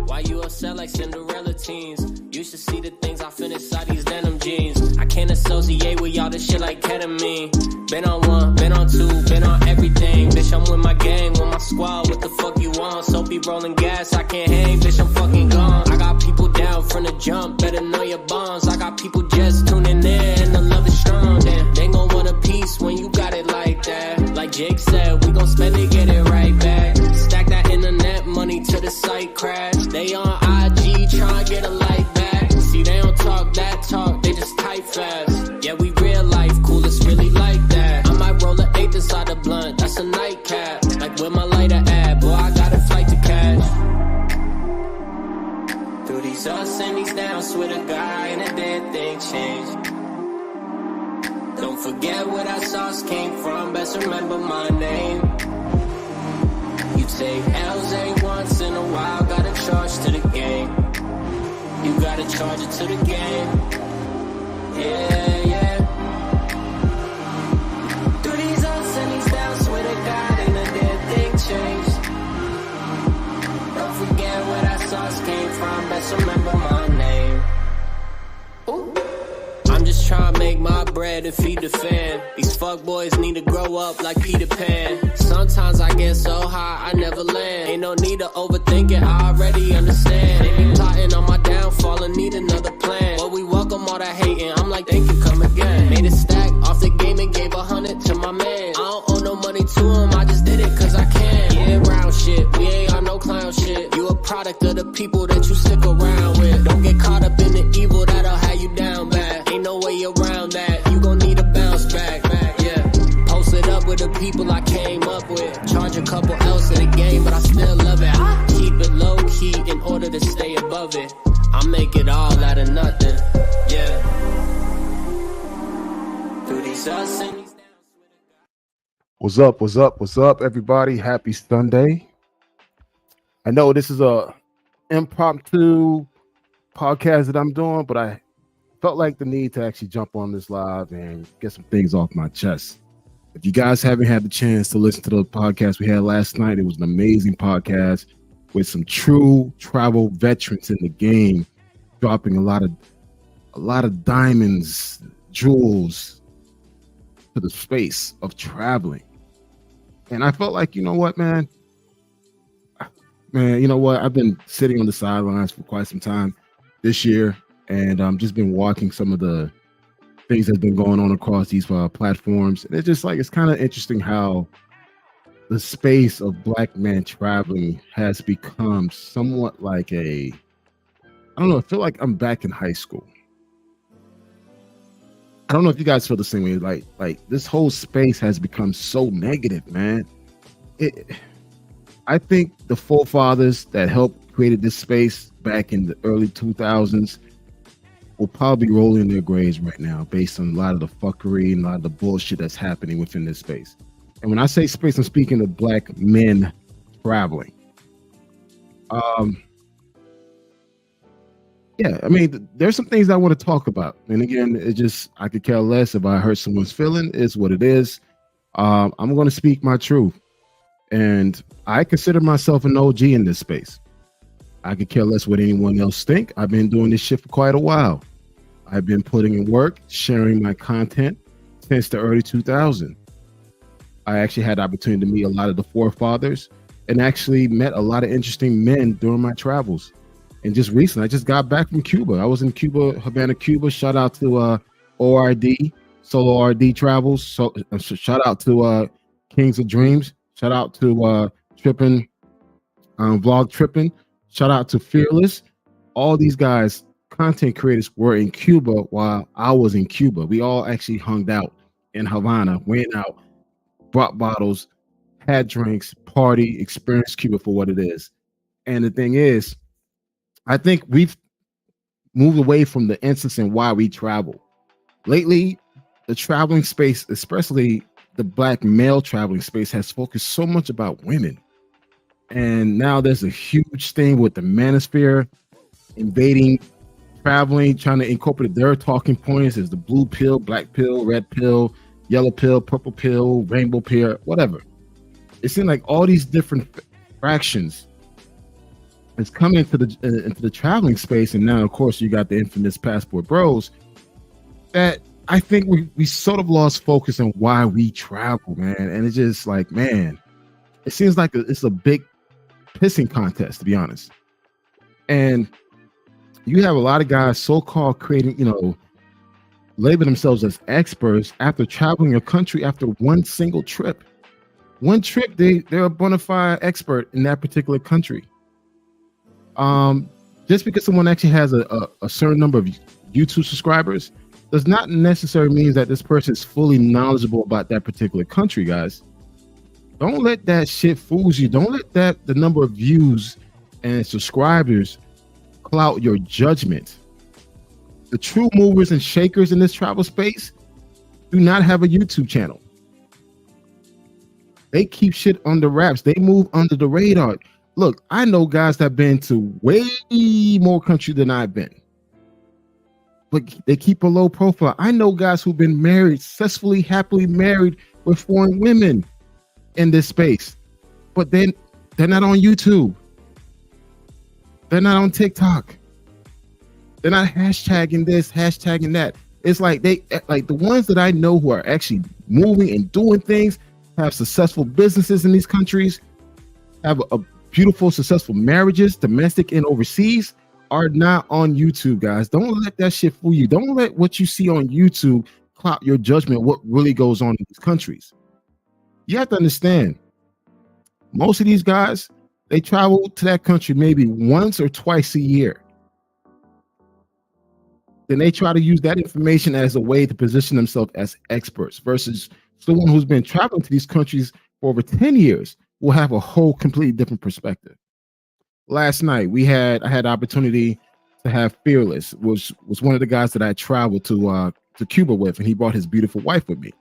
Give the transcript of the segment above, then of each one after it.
Why you upset like Cinderella teens? You should see the things I finish inside these denim jeans. I can't associate with y'all this shit like ketamine. Been on one, been on two, been on everything. Bitch, I'm with my gang, with my squad. What the fuck you want? Soapy rolling gas, I can't hang. Bitch, I'm fucking gone. I got people down from the jump, better know your bonds. I got people just tuning in, and the love is strong. Damn, they gon' want a piece when you got it like that. Like Jake said, we gon' spend it, get it right back. Stack that internet money to the site crash. They on IG tryna get a like back. See, they don't talk that talk, they just type fast. Yeah, we real life cool, it's really like that. I might roll an eighth inside the blunt, that's a nightcap. Like where my lighter at, boy, I got a flight to catch. Through these ups and these downs, with a guy and a dead thing changed. Don't forget where that sauce came from, best remember my name. You take L's ain't once in a while, gotta charge to the game. You gotta charge it to the game. Yeah, yeah. Through these ups and these downs, swear to God, ain't a dead thing changed. Don't forget where that sauce came from, best remember my name. Ooh. I'm just trying to make my bread and feed the fan. These fuckboys need to grow up like Peter Pan. Sometimes I get so high, I never land. Ain't no need to overthink it, I already understand. They be plotting on my downfall and need another plan. But we welcome all that hating, I'm like, thank you, come again. Made a stack off the game and gave 100 to my man. I don't owe no money to him, I just did it cause I can. Yeah, round shit, we ain't on no clown shit. You a product of the people that you stick around with. Don't get caught up in the evil, that'll have you down bad. Ain't no way around that, you gon' need a bounce back, yeah. Posted up with the people I came up with. Charge a couple else in the game, but I still love it. I keep it low key in order to stay above it. I make it all out of nothing, yeah. Through these ups and these downs. What's up, everybody? Happy Sunday. I know this is a impromptu podcast that I'm doing, but I felt like the need to actually jump on this live and get some things off my chest. If you guys haven't had the chance to listen to the podcast we had last night, it was an amazing podcast with some true travel veterans in the game, dropping a lot of diamonds, jewels to the space of traveling. And I felt like, you know what, man, you know what? I've been sitting on the sidelines for quite some time this year, and just been watching some of the things that's been going on across these platforms. And it's just like, it's kind of interesting how the space of Black men traveling has become somewhat like I don't know, I feel like I'm back in high school. I don't know if you guys feel the same way. Like this whole space has become so negative, man. I think the forefathers that helped created this space back in the early 2000s will probably be rolling in their graves right now based on a lot of the fuckery and a lot of the bullshit that's happening within this space. And when I say space, I'm speaking of Black men traveling. Yeah, I mean, there's some things I want to talk about. And again, it just, I could care less if I hurt someone's feeling. It's what it is. I'm going to speak my truth. And I consider myself an OG in this space. I could care less what anyone else think. I've been doing this shit for quite a while. I've been putting in work, sharing my content since the early 2000s. I actually had the opportunity to meet a lot of the forefathers and actually met a lot of interesting men during my travels. And just recently, I just got back from Cuba. I was in Cuba, Havana, Cuba. Shout out to ORD, Solo RD Travels. So shout out to Kings of Dreams. Shout out to Trippin', Vlog Trippin'. Shout out to Fearless. All these guys, content creators, were in Cuba while I was in Cuba. We all actually hung out in Havana, went out, brought bottles, had drinks, party, experienced Cuba for what it is. And the thing is, I think we've moved away from the instance and why we travel. Lately, the traveling space, especially the Black male traveling space, has focused so much about women. And now there's a huge thing with the manosphere invading traveling, trying to incorporate their talking points as the blue pill, black pill, red pill, yellow pill, purple pill, rainbow pill, whatever. It seemed like all these different fractions is coming into the traveling space, and now of course you got the infamous passport bros. That I think we sort of lost focus on why we travel, man. And it's just like, man, it seems like it's a big pissing contest, to be honest. And you have a lot of guys so-called creating, label themselves as experts after traveling a country after one single trip. One trip, they're a bona fide expert in that particular country. Just because someone actually has a certain number of YouTube subscribers does not necessarily mean that this person is fully knowledgeable about that particular country, guys. Don't let that shit fool you. Don't let the number of views and subscribers cloud your judgment. The true movers and shakers in this travel space do not have a YouTube channel. They keep shit under wraps. They move under the radar. Look, I know guys that have been to way more country than I've been, but they keep a low profile. I know guys who've been married, successfully, happily married with foreign women in this space, but then they're not on YouTube. They're not on TikTok. They're not hashtagging this, hashtagging that. It's like the ones that I know who are actually moving and doing things, have successful businesses in these countries, have a beautiful, successful marriages, domestic and overseas, are not on YouTube, guys. Don't let that shit fool you. Don't let what you see on YouTube cloud your judgment what really goes on in these countries. You have to understand, most of these guys, they travel to that country maybe once or twice a year. Then they try to use that information as a way to position themselves as experts, versus someone who's been traveling to these countries for over 10 years will have a whole completely different perspective. Last night, I had the opportunity to have Fearless, was one of the guys that I traveled to Cuba with, and he brought his beautiful wife with me.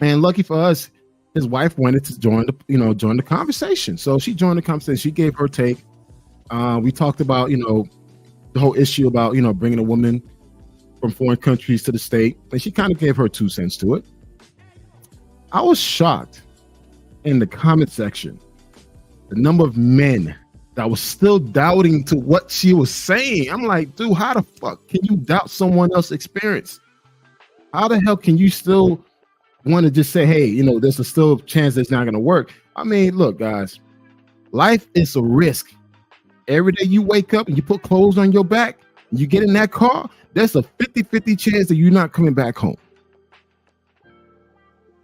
And lucky for us, his wife wanted to join the conversation. So she joined the conversation. She gave her take. We talked about, the whole issue about, bringing a woman from foreign countries to the state. And she kind of gave her 2 cents to it. I was shocked in the comment section, the number of men that was still doubting to what she was saying. I'm like, dude, how the fuck can you doubt someone else's experience? How the hell can you still want to just say, hey, there's still a chance that it's not going to work? I mean, look, guys, life is a risk. Every day you wake up and you put clothes on your back, and you get in that car, there's a 50-50 chance that you're not coming back home.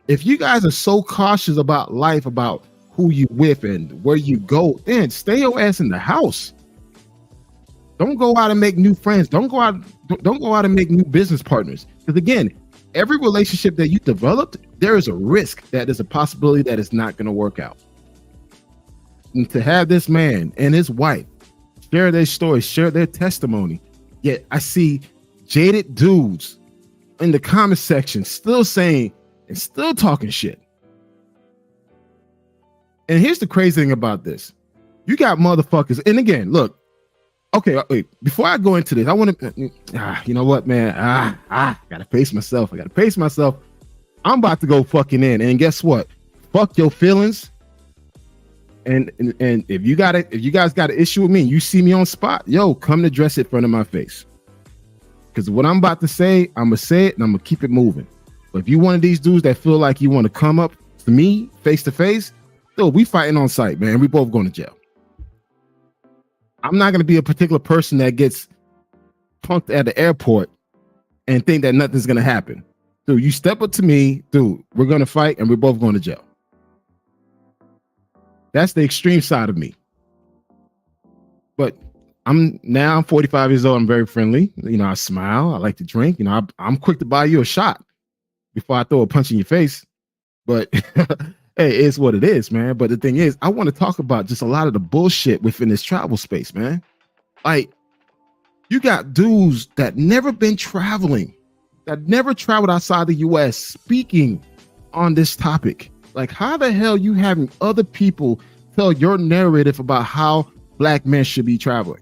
If you guys are so cautious about life, about who you with and where you go, then stay your ass in the house. Don't go out and make new friends. Don't go out and make new business partners. Because again, every relationship that you developed, there is a risk that there's a possibility that it's not going to work out. And to have this man and his wife share their story, share their testimony, yet I see jaded dudes in the comment section still saying and still talking shit. And here's the crazy thing about this. You got motherfuckers, and again, look, okay, wait, before I go into this, I want to, you know what, man, gotta pace myself. I'm about to go fucking in, and guess what? Fuck your feelings. And if you guys got an issue with me, and you see me on spot, yo, come to address it in front of my face. Because what I'm about to say, I'm gonna say it, and I'm gonna keep it moving. But if you one of these dudes that feel like you want to come up to me face to face, dude, we fighting on site, man. We both going to jail. I'm not going to be a particular person that gets punked at the airport and think that nothing's going to happen. Dude, you step up to me, dude, we're going to fight and we're both going to jail. That's the extreme side of me. But I'm 45 years old. I'm very friendly. I smile. I like to drink. I'm quick to buy you a shot before I throw a punch in your face. But hey, it's what it is, man. But the thing is, I want to talk about just a lot of the bullshit within this travel space, man. Like, you got dudes that never been traveling, that never traveled outside the US, speaking on this topic. Like, how the hell you having other people tell your narrative about how black men should be traveling?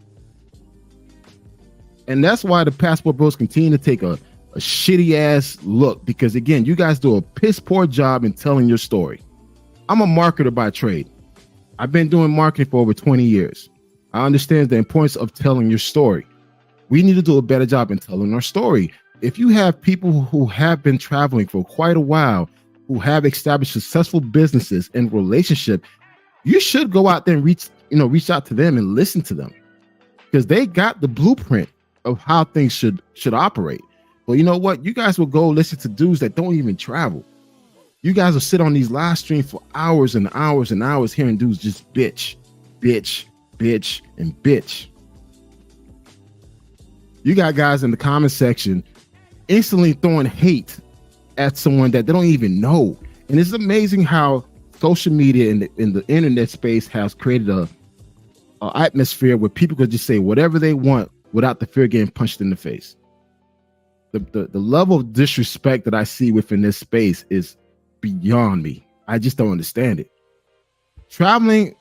And that's why the passport bros continue to take a a shitty ass look, because again, you guys do a piss poor job in telling your story. I'm a marketer by trade. I've been doing marketing for over 20 years. I understand the importance of telling your story. We need to do a better job in telling our story. If you have people who have been traveling for quite a while, who have established successful businesses and relationship, you should go out there and reach out to them and listen to them, because they got the blueprint of how things should operate. But you know what? You guys will go listen to dudes that don't even travel. You guys will sit on these live streams for hours and hours and hours hearing dudes just bitch, bitch, bitch, and bitch. You got guys in the comment section instantly throwing hate at someone that they don't even know. And it's amazing how social media and the internet space has created a atmosphere where people could just say whatever they want without the fear of getting punched in the face. The level of disrespect that I see within this space is beyond me. I just don't understand it. Traveling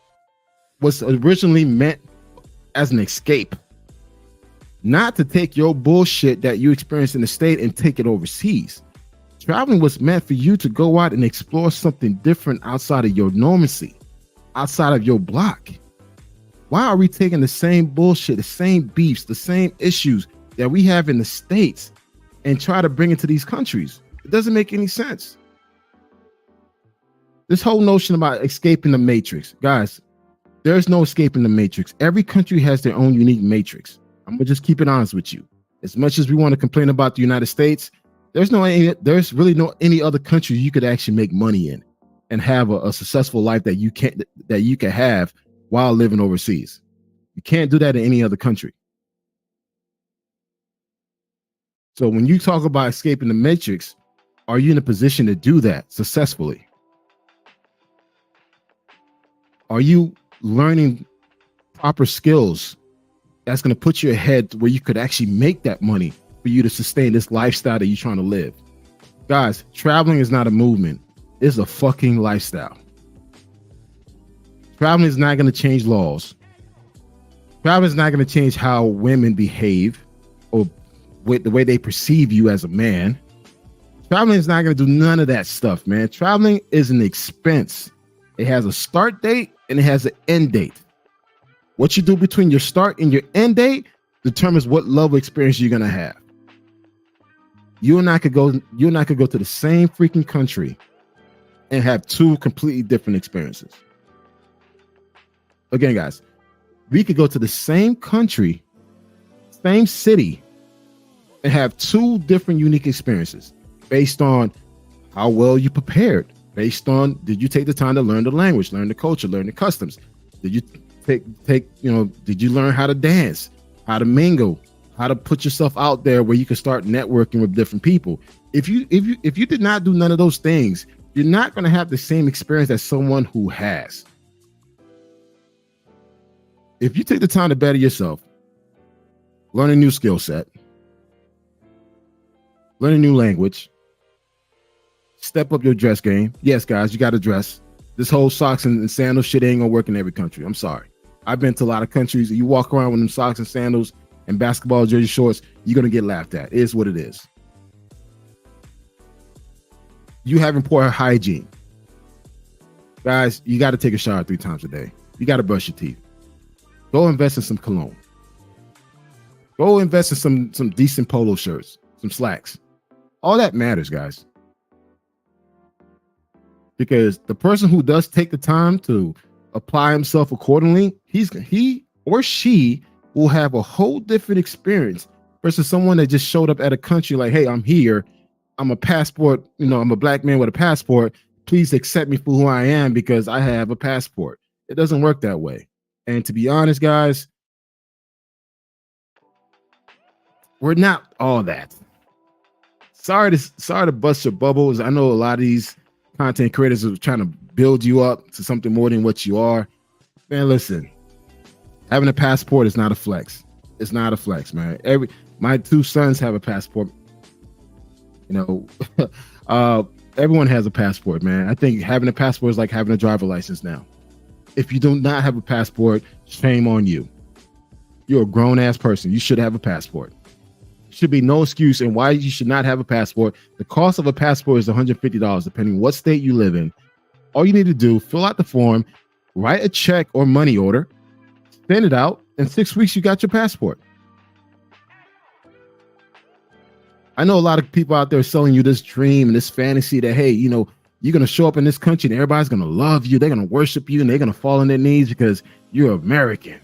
was originally meant as an escape, not to take your bullshit that you experience in the state and take it overseas. Traveling was meant for you to go out and explore something different outside of your normalcy, outside of your block. Why are we taking the same bullshit, the same beefs, the same issues that we have in the States and try to bring it to these countries? It doesn't make any sense. This whole notion about escaping the matrix, guys, there's no escaping the matrix. Every country has their own unique matrix. I'm gonna just keep it honest with you. As much as we want to complain about the United States, there's really no any other country you could actually make money in and have a successful life that you can have while living overseas. You can't do that in any other country. So when you talk about escaping the matrix, are you in a position to do that successfully? Are you learning proper skills that's going to put you ahead where you could actually make that money for you to sustain this lifestyle that you're trying to live? Guys, traveling is not a movement. It's a fucking lifestyle. Traveling is not going to change laws. Traveling is not going to change how women behave or with the way they perceive you as a man. Traveling is not going to do none of that stuff, man. Traveling is an expense. It has a start date and it has an end date. What you do between your start and your end date determines what level of experience you're gonna have. You and I could go to the same freaking country and have two completely different experiences. Again, guys, we could go to the same country, same city, and have two different unique experiences based on how well you prepared, based on did you take the time to learn the language, learn the culture, learn the customs? Did you did you learn how to dance, how to mingle, how to put yourself out there where you can start networking with different people? If you did not do none of those things, you're not going to have the same experience as someone who has. If you take the time to better yourself, learn a new skill set, learn a new language, step up your dress game. Yes, guys, you got to dress. This whole socks and sandals shit ain't gonna work in every country. I'm sorry. I've been to a lot of countries. You walk around with them socks and sandals and basketball jersey shorts, you're gonna get laughed at. It is what it is. You having poor hygiene. Guys, you got to take a shower 3 times a day. You got to brush your teeth. Go invest in some cologne. Go invest in some decent polo shirts, some slacks. All that matters, guys. Because the person who does take the time to apply himself accordingly, he or she will have a whole different experience versus someone that just showed up at a country like, hey, I'm here. I'm a passport. I'm a black man with a passport. Please accept me for who I am because I have a passport. It doesn't work that way. And to be honest, guys, we're not all that. Sorry to bust your bubbles. I know a lot of these content creators are trying to build you up to something more than what you are. Man, listen, having a passport is not a flex. It's not a flex, man. My 2 sons have a passport. Everyone has a passport, man. I think having a passport is like having a driver license now. If you do not have a passport, shame on you. You're a grown ass person. You should have a passport. should be no excuse and why you should not have a passport. The cost of a passport is $150, depending what state you live in. All you need to do, fill out the form, write a check or money order, send it out. In 6 weeks, you got your passport. I know a lot of people out there selling you this dream and this fantasy that, hey, you know, you're going to show up in this country and everybody's going to love you. They're going to worship you and they're going to fall on their knees because you're American.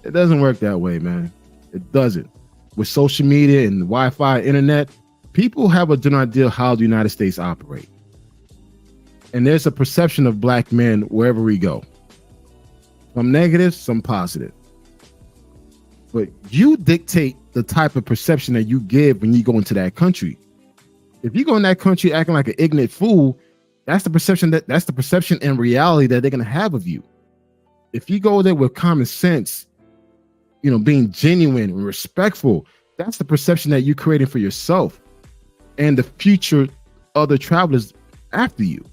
It doesn't work that way, man. It doesn't. With social media and Wi-Fi, internet, people have a general idea how the United States operate. And there's a perception of black men wherever we go. Some negative, some positive. But you dictate the type of perception that you give when you go into that country. If you go in that country acting like an ignorant fool, that's the perception and reality that they're going to have of you. If you go there with common sense, you know, being genuine and respectful, that's the perception that you're creating for yourself and the future other travelers after you.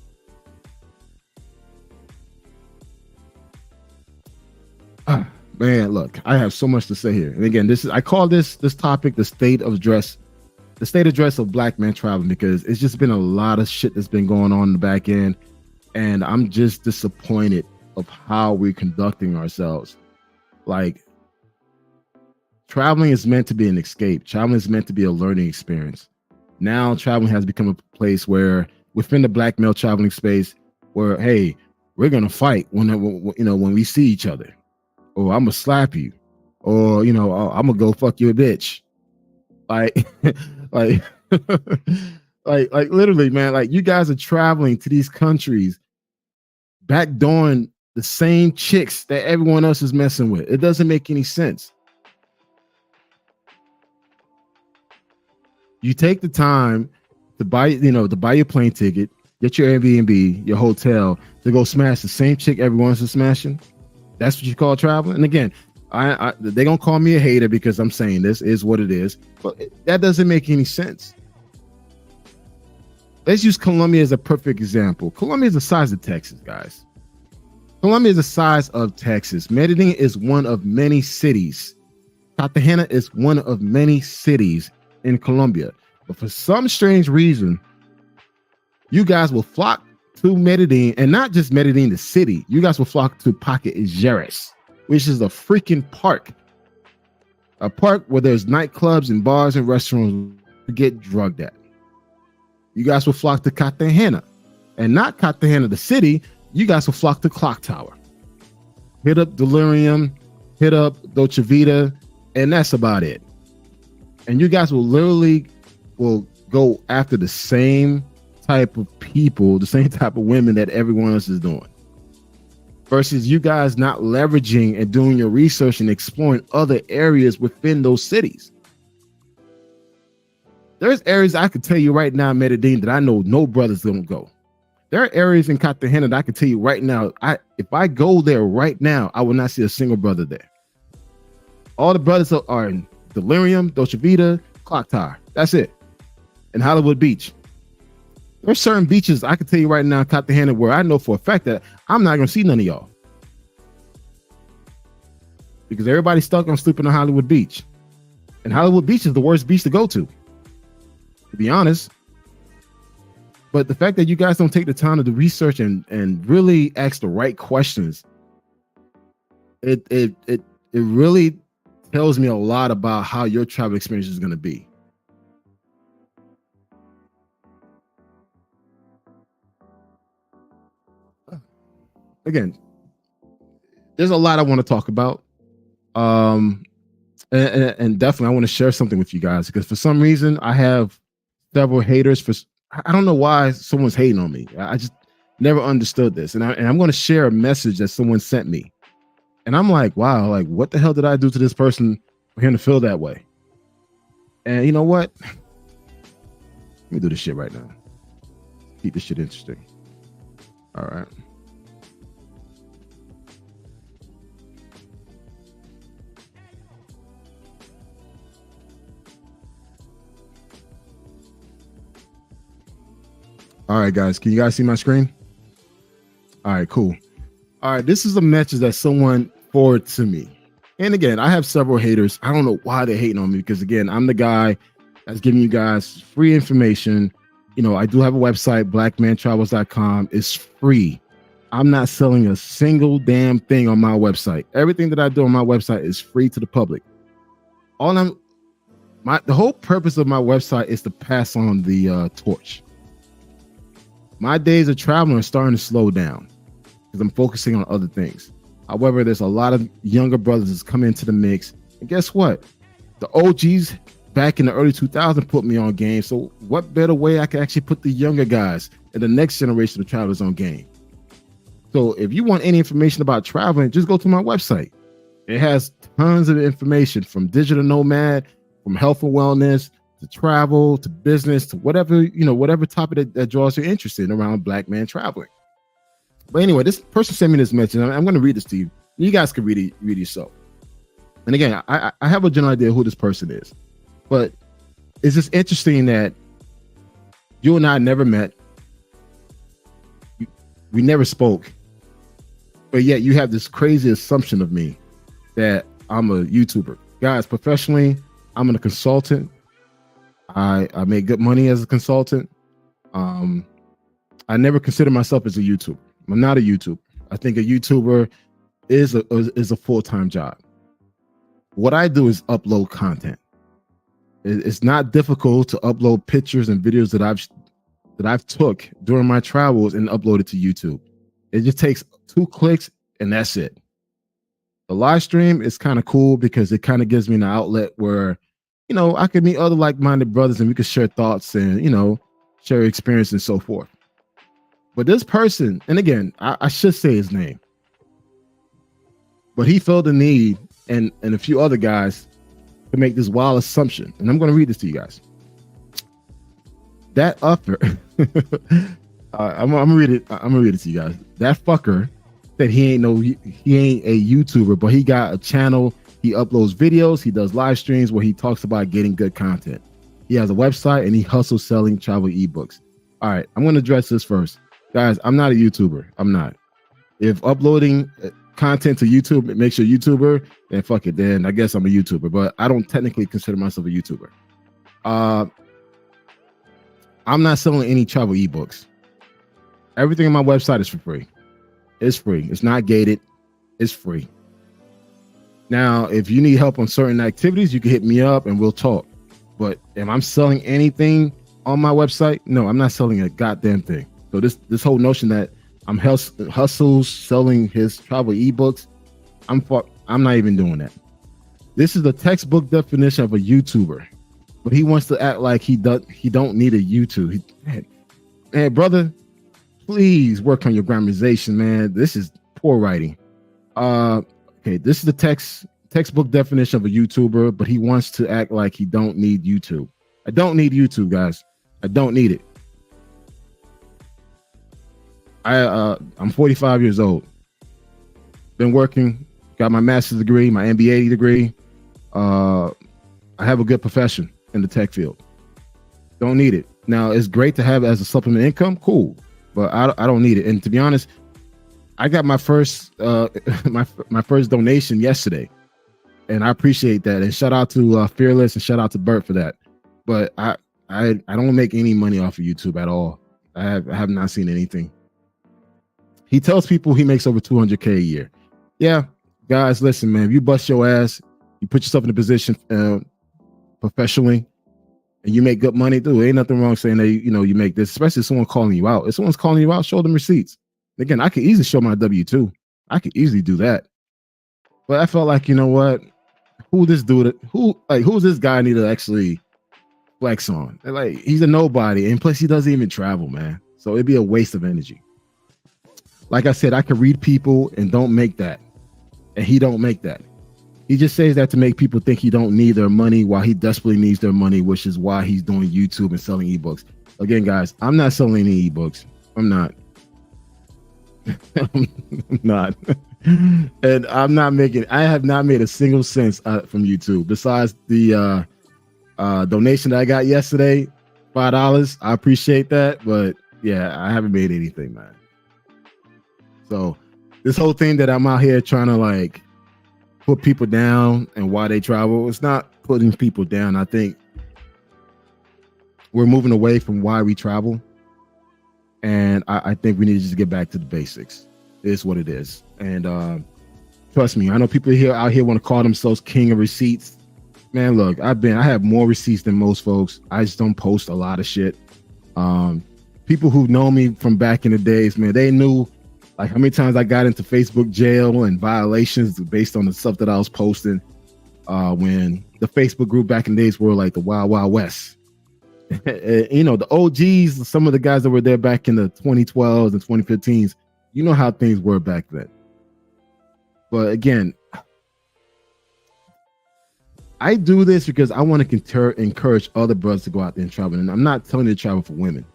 Man, look, I have so much to say here. And again, I call this topic the state of address of black men traveling, because it's just been a lot of shit that's been going on in the back end. And I'm just disappointed of how we're conducting ourselves. Like, traveling is meant to be an escape. Traveling is meant to be a learning experience. Now traveling has become a place where within the black male traveling space where, hey, we're going to fight when we see each other. Or I'm gonna slap you, or I'm gonna go fuck you a bitch, like like literally, man. Like, you guys are traveling to these countries, backdooring the same chicks that everyone else is messing with. It doesn't make any sense. You take the time to buy your plane ticket, get your Airbnb, your hotel, to go smash the same chick everyone else is smashing. That's what you call traveling. And again, they're gonna call me a hater because I'm saying this is what it is, but that doesn't make any sense. Let's use Colombia as a perfect example. Colombia is the size of Texas, guys. Colombia is the size of Texas. Medellin is one of many cities. Cartagena is one of many cities in Colombia. But for some strange reason, you guys will flock to Medellin, and not just Medellin, the city. You guys will flock to Parque Igeres, which is a freaking park. A park where there's nightclubs and bars and restaurants to get drugged at. You guys will flock to Cartagena, and not Cartagena, the city. You guys will flock to Clock Tower. Hit up Delirium, hit up Dolce Vita, and that's about it. And you guys will go after the same type of people, the same type of women that everyone else is doing, versus you guys not leveraging and doing your research and exploring other areas within those cities. There's areas I could tell you right now in Medellin that I know no brothers don't go. There are areas in Cartagena that I can tell you right now, if I go there right now, I will not see a single brother there. All the brothers are in Delirium, Dolce Vita, Clock Tower. That's it. And Hollywood Beach. There's certain beaches I can tell you right now in Cartagena where I know for a fact that I'm not going to see none of y'all. Because everybody's stuck on sleeping on Hollywood Beach. And Hollywood Beach is the worst beach to go to be honest. But the fact that you guys don't take the time to do research and really ask the right questions, it really tells me a lot about how your travel experience is going to be. Again, there's a lot I want to talk about. And definitely I want to share something with you guys, because for some reason I have several haters. I don't know why someone's hating on me. I just never understood this. And I'm going to share a message that someone sent me. And I'm like, wow, like, what the hell did I do to this person for him to feel that way? And you know what? Let me do this shit right now. Keep this shit interesting. All right. All right, guys. Can you guys see my screen? All right, cool. All right, this is a message that someone forwarded to me. And again, I have several haters. I don't know why they're hating on me, because again, I'm the guy that's giving you guys free information. You know, I do have a website, blackmantravels.com. It's free. I'm not selling a single damn thing on my website. Everything that I do on my website is free to the public. The whole purpose of my website is to pass on the torch. My days of traveling are starting to slow down because I'm focusing on other things. However, there's a lot of younger brothers that's come into the mix. And guess what? The OGs back in the early 2000s put me on game. So what better way I can actually put the younger guys and the next generation of travelers on game? So if you want any information about traveling, just go to my website. It has tons of information from digital nomad, from health and wellness, to travel, to business, to whatever, whatever topic that draws your interest in around Black man traveling. But anyway, this person sent me this message. I'm going to read this to you. You guys can read it yourself. And again, I have a general idea who this person is. But it's just interesting that you and I never met. We never spoke. But yet you have this crazy assumption of me that I'm a YouTuber. Guys, professionally, I'm a consultant. I make good money as a consultant. I never consider myself as a YouTuber. I'm not a YouTuber. I think a YouTuber is a full-time job. What I do is upload content. It's not difficult to upload pictures and videos that I've took during my travels and upload it to YouTube. It just takes 2 clicks and that's it. The live stream is kind of cool because it kind of gives me an outlet where, I can meet other like-minded brothers and we can share thoughts and, share experience and so forth. But this person, and again, I should say his name, but he felt the need and a few other guys to make this wild assumption. And I'm going to read this to you guys. That upper, I'm gonna read it to you guys. That fucker said he ain't a YouTuber, but he got a channel. He uploads videos. He does live streams where he talks about getting good content. He has a website and he hustles selling travel ebooks. All right, I'm going to address this first. Guys, I'm not a YouTuber. I'm not. If uploading content to YouTube it makes you a YouTuber, then fuck it. Then I guess I'm a YouTuber, but I don't technically consider myself a YouTuber. I'm not selling any travel ebooks. Everything on my website is for free. It's free. It's not gated. It's free. Now, if you need help on certain activities, you can hit me up and we'll talk. But if I'm selling anything on my website, no, I'm not selling a goddamn thing. So this whole notion that I'm hustles selling his travel ebooks, I'm not even doing that. This is the textbook definition of a YouTuber, but he wants to act like he don't need a YouTube. Man, brother, please work on your grammarization, man. This is poor writing. Okay, this is the textbook definition of a YouTuber, but he wants to act like he don't need YouTube. I don't need YouTube, guys. I don't need it. I'm 45 years old. Been working, got my master's degree, my MBA degree. I have a good profession in the tech field. Don't need it. Now, it's great to have as a supplement income, cool, but I don't need it. And to be honest, I got my first my first donation yesterday, and I appreciate that. And shout out to Fearless and shout out to Bert for that. But I don't make any money off of YouTube at all. I have not seen anything. He tells people he makes over 200K a year. Yeah, guys, listen, man. If you bust your ass, you put yourself in a position professionally, and you make good money, dude. Ain't nothing wrong saying that you make this, especially if someone calling you out. If someone's calling you out, show them receipts. Again, I could easily show my W-2. I could easily do that. But I felt like, you know what? Who's this guy I need to actually flex on? Like, he's a nobody, and plus he doesn't even travel, man. So it'd be a waste of energy. Like I said, I could read people and don't make that. And he don't make that. He just says that to make people think he don't need their money while he desperately needs their money, which is why he's doing YouTube and selling ebooks. Again, guys, I'm not selling any ebooks. I'm not. I'm not. And I have not made a single cent from YouTube besides the donation that I got yesterday, $5. I appreciate that, but yeah, I haven't made anything, man. So this whole thing that I'm out here trying to like put people down and why they travel, it's not putting people down. I think we're moving away from why we travel. And I think we need to just get back to the basics. It is what it is. And trust me, I know people out here want to call themselves king of receipts. Man, look, I have more receipts than most folks. I just don't post a lot of shit. People who know me from back in the days, man, they knew like how many times I got into Facebook jail and violations based on the stuff that I was posting when the Facebook group back in the days were like the Wild Wild West. You know, the OGs, some of the guys that were there back in the 2012s and 2015s, you know how things were back then. But again, I do this because I want to encourage other brothers to go out there and travel. And I'm not telling you to travel for women.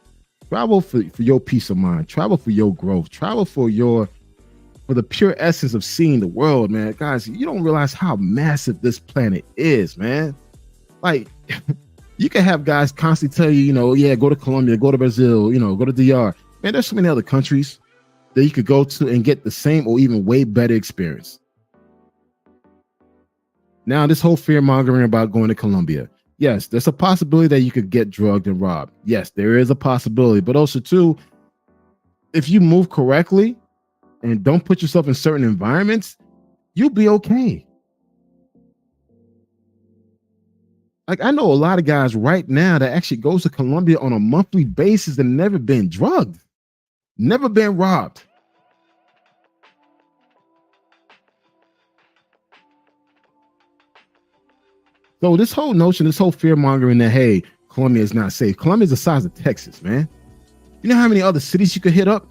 Travel for your peace of mind. Travel for your growth. Travel for the pure essence of seeing the world, man. Guys, you don't realize how massive this planet is, man. Like, you can have guys constantly tell you, you know, yeah, go to Colombia, go to Brazil, you know, go to DR. Man, there's so many other countries that you could go to and get the same or even way better experience. Now, this whole fear mongering about going to Colombia. Yes, there's a possibility that you could get drugged and robbed. Yes, there is a possibility. But also, too, if you move correctly and don't put yourself in certain environments, you'll be okay. Like, I know a lot of guys right now that actually goes to Colombia on a monthly basis and never been drugged, never been robbed. So this whole notion, this whole fear mongering that, hey, Colombia is not safe. Colombia is the size of Texas, man. You know how many other cities you could hit up?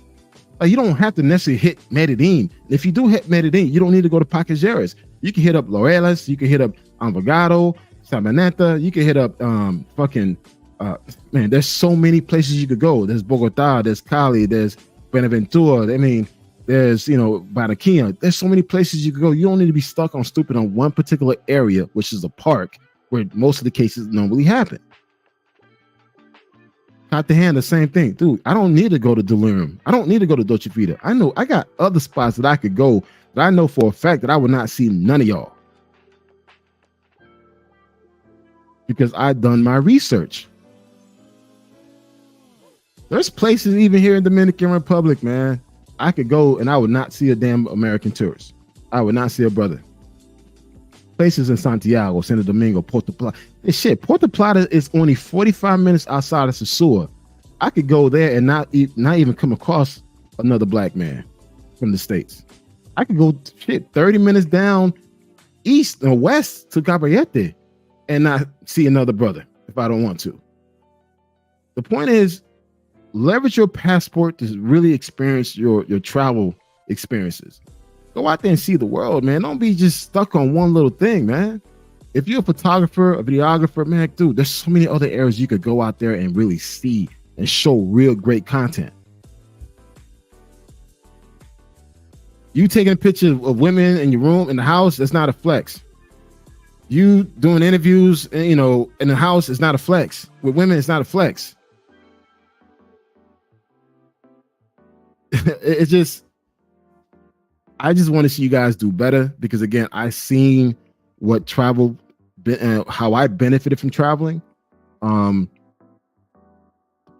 Like, you don't have to necessarily hit Medellin. If you do hit Medellin, you don't need to go to Pacajeras. You can hit up Laureles. You can hit up Envigado, Sabaneta. You can hit up man, there's so many places you could go. There's Bogota, there's Cali, there's Buenaventura. I mean, there's, you know, Barranquilla. There's so many places you could go. You don't need to be stuck on stupid on one particular area, which is a park where most of the cases normally happen. Cartagena, the same thing. Dude, I don't need to go to Delirium. I don't need to go to Dolce Vita. I know I got other spots that I could go that I know for a fact that I would not see none of y'all. Because I've done my research. There's places even here in Dominican Republic, man, I could go and I would not see a damn American tourist. I would not see a brother. Places in Santiago, Santo Domingo, Puerto Plata. Puerto Plata is only 45 minutes outside of Sosúa. I could go there and not even come across another black man from the States. I could go 30 minutes down east or west to Caballete and not see another brother if I don't want to. The point is, leverage your passport to really experience your travel experiences. Go out there and see the world, man. Don't be just stuck on one little thing, man. If you're a photographer, a videographer, man, dude, there's so many other areas you could go out there and really see and show real great content. You taking a picture of women in your room, in the house, that's not a flex. You doing interviews, you know, in the house, is not a flex. With women, it's not a flex. It's just, I just want to see you guys do better because, again, I seen what travel, how I benefited from traveling.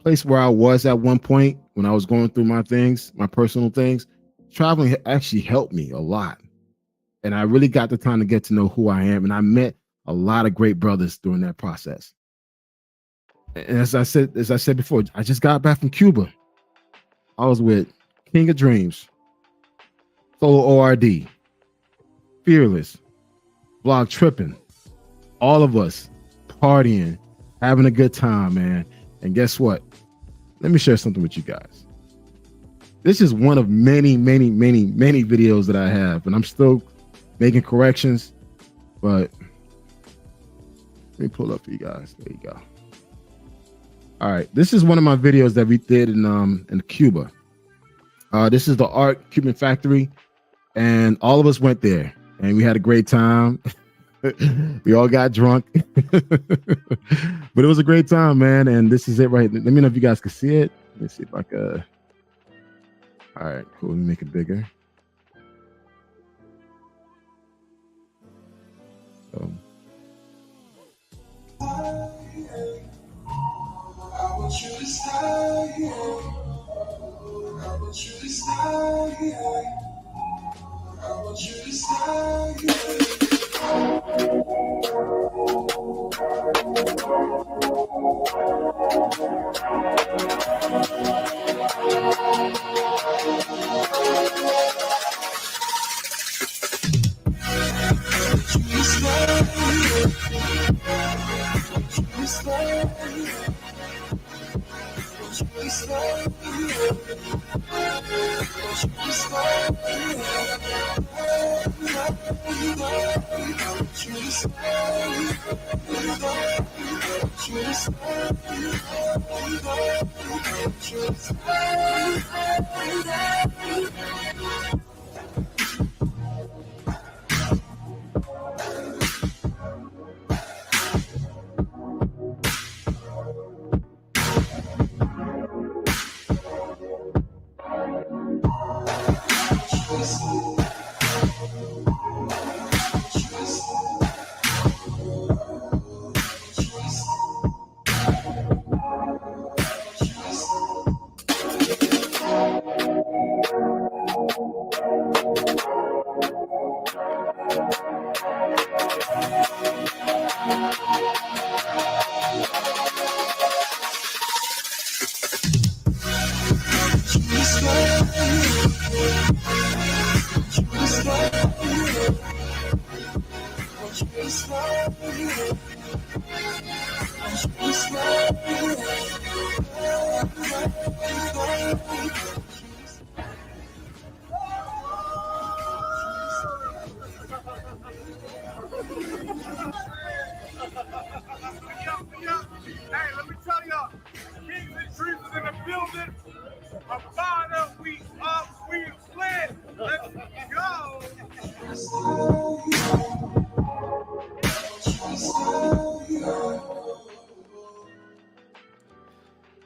Place where I was at one point when I was going through my things, my personal things, traveling actually helped me a lot. And I really got the time to get to know who I am. And I met a lot of great brothers during that process. And as I said before, I just got back from Cuba. I was with King of Dreams, Solo ORD, Fearless, Blog Tripping, all of us partying, having a good time, man. And guess what? Let me share something with you guys. This is one of many, many, many, many videos that I have, and I'm still making corrections, but let me pull up for you guys. There you go. All right, this is one of my videos that we did in Cuba. This is the Art Cuban Factory, and all of us went there, and we had a great time. We all got drunk, but it was a great time, man. And this is it, right? Let me know if you guys can see it. Let me see if I could. All right, cool. Let me make it bigger. So.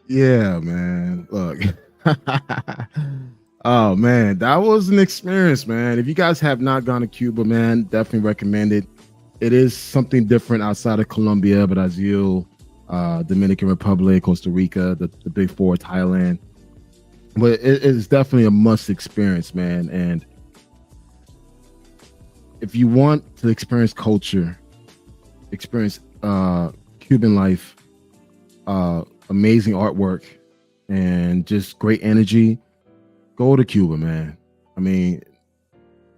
Yeah, man. Look. Oh man, that was an experience, man. If you guys have not gone to Cuba, man, definitely recommend it. It is something different outside of Colombia, Brazil, Dominican Republic, Costa Rica, the big four, Thailand. But it is definitely a must experience, man. And if you want to experience culture, experience Cuban life, amazing artwork, and just great energy, go to Cuba, man. I mean,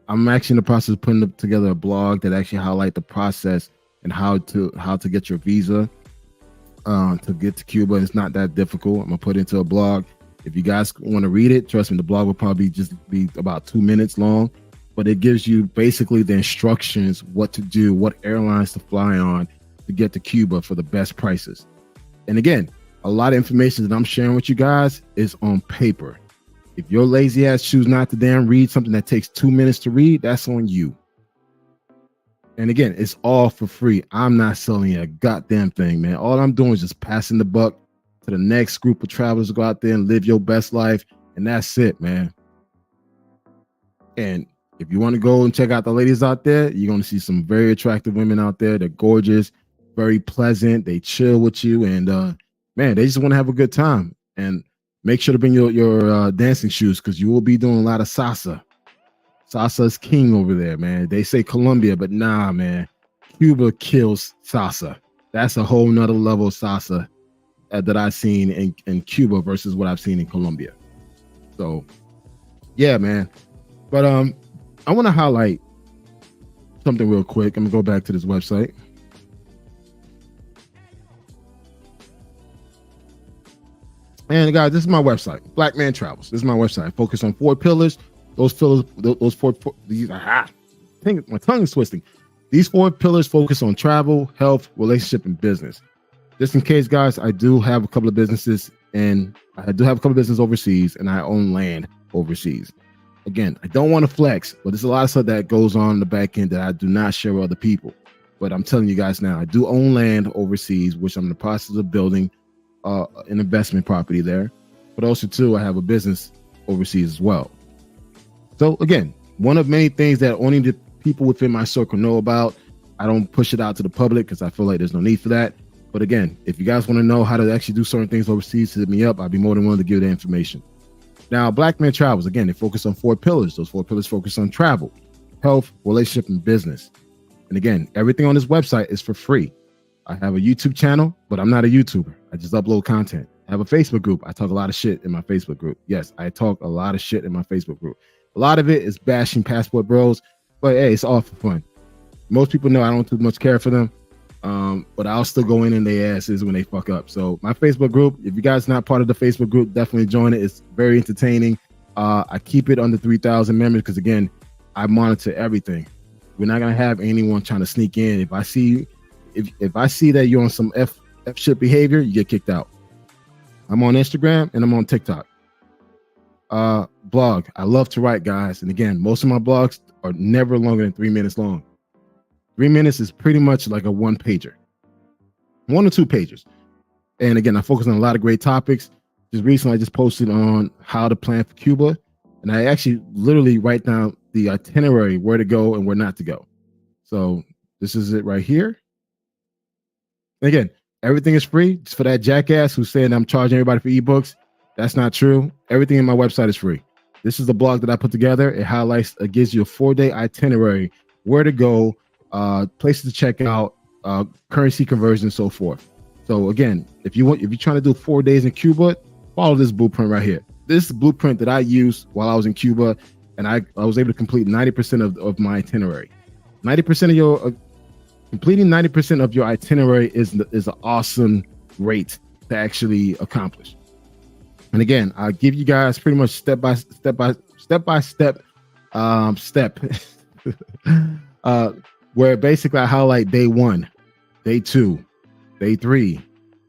I'm actually in the process of putting together a blog that actually highlight the process and how to get your visa to get to Cuba. It's not that difficult. I'm gonna put it into a blog. If you guys want to read it, trust me, the blog will probably just be about 2 minutes long, but it gives you basically the instructions, what to do, what airlines to fly on to get to Cuba for the best prices. And again, a lot of information that I'm sharing with you guys is on paper. If your lazy ass choose not to damn read something that takes 2 minutes to read, that's on you. And again, it's all for free. I'm not selling you a goddamn thing, man. All I'm doing is just passing the buck to the next group of travelers to go out there and live your best life. And that's it, man. And if you want to go and check out the ladies out there, you're going to see some very attractive women out there. They're gorgeous, very pleasant. They chill with you. And man, they just want to have a good time. And make sure to bring your dancing shoes, because you will be doing a lot of salsa. Salsa is king over there, man. They say Colombia, but nah, man. Cuba kills salsa. That's a whole nother level of salsa that I've seen in Cuba versus what I've seen in Colombia. So, yeah, man. But I want to highlight something real quick. I'm going to go back to this website. And guys, this is my website, Black Man Travels. This is my website. Focus on 4 pillars. Those four, these, I think my tongue is twisting. These 4 pillars focus on travel, health, relationship, and business. Just in case, guys, I do have a couple of businesses, and I do have a couple of businesses overseas, and I own land overseas. Again, I don't want to flex, but there's a lot of stuff that goes on in the back end that I do not share with other people. But I'm telling you guys now, I do own land overseas, which I'm in the process of building an investment property there. But also, too, I have a business overseas as well. So again, one of many things that only the people within my circle know about. I don't push it out to the public because I feel like there's no need for that. But again, if you guys want to know how to actually do certain things overseas, hit me up. I'd be more than willing to give you that information. Now, Black Man Travels, again, they focus on 4 pillars. Those 4 pillars focus on travel, health, relationship, and business. And again, everything on this website is for free. I have a YouTube channel, but I'm not a YouTuber. I just upload content. I have a Facebook group. I talk a lot of shit in my Facebook group. Yes, I talk a lot of shit in my Facebook group. A lot of it is bashing passport bros, but hey, it's all for fun. Most people know I don't too much care for them, but I'll still go in their asses when they fuck up. So my Facebook group, if you guys are not part of the Facebook group, definitely join it. It's very entertaining. I keep it under 3,000 members because, again, I monitor everything. We're not gonna have anyone trying to sneak in. If I see that you're on some F shit behavior, you get kicked out. I'm on Instagram and I'm on TikTok. Blog. I love to write, guys. And again, most of my blogs are never longer than 3 minutes long. 3 minutes is pretty much like a 1-pager, 1 or 2 pages. And again, I focus on a lot of great topics. Just recently, I just posted on how to plan for Cuba. And I actually literally write down the itinerary, where to go and where not to go. So this is it right here. And again, everything is free. Just for that jackass who's saying I'm charging everybody for ebooks, that's not true. Everything in my website is free. This is the blog that I put together. It highlights, it gives you a 4-day itinerary, where to go, places to check out, currency conversion, and so forth. So again, if you're trying to do 4 days in Cuba, follow this blueprint right here. This is the blueprint that I used while I was in Cuba, and I was able to complete 90% of my itinerary. 90% of your completing 90% of your itinerary is an awesome rate to actually accomplish. And again, I'll give you guys pretty much step by step where basically I highlight day 1, day 2, day 3,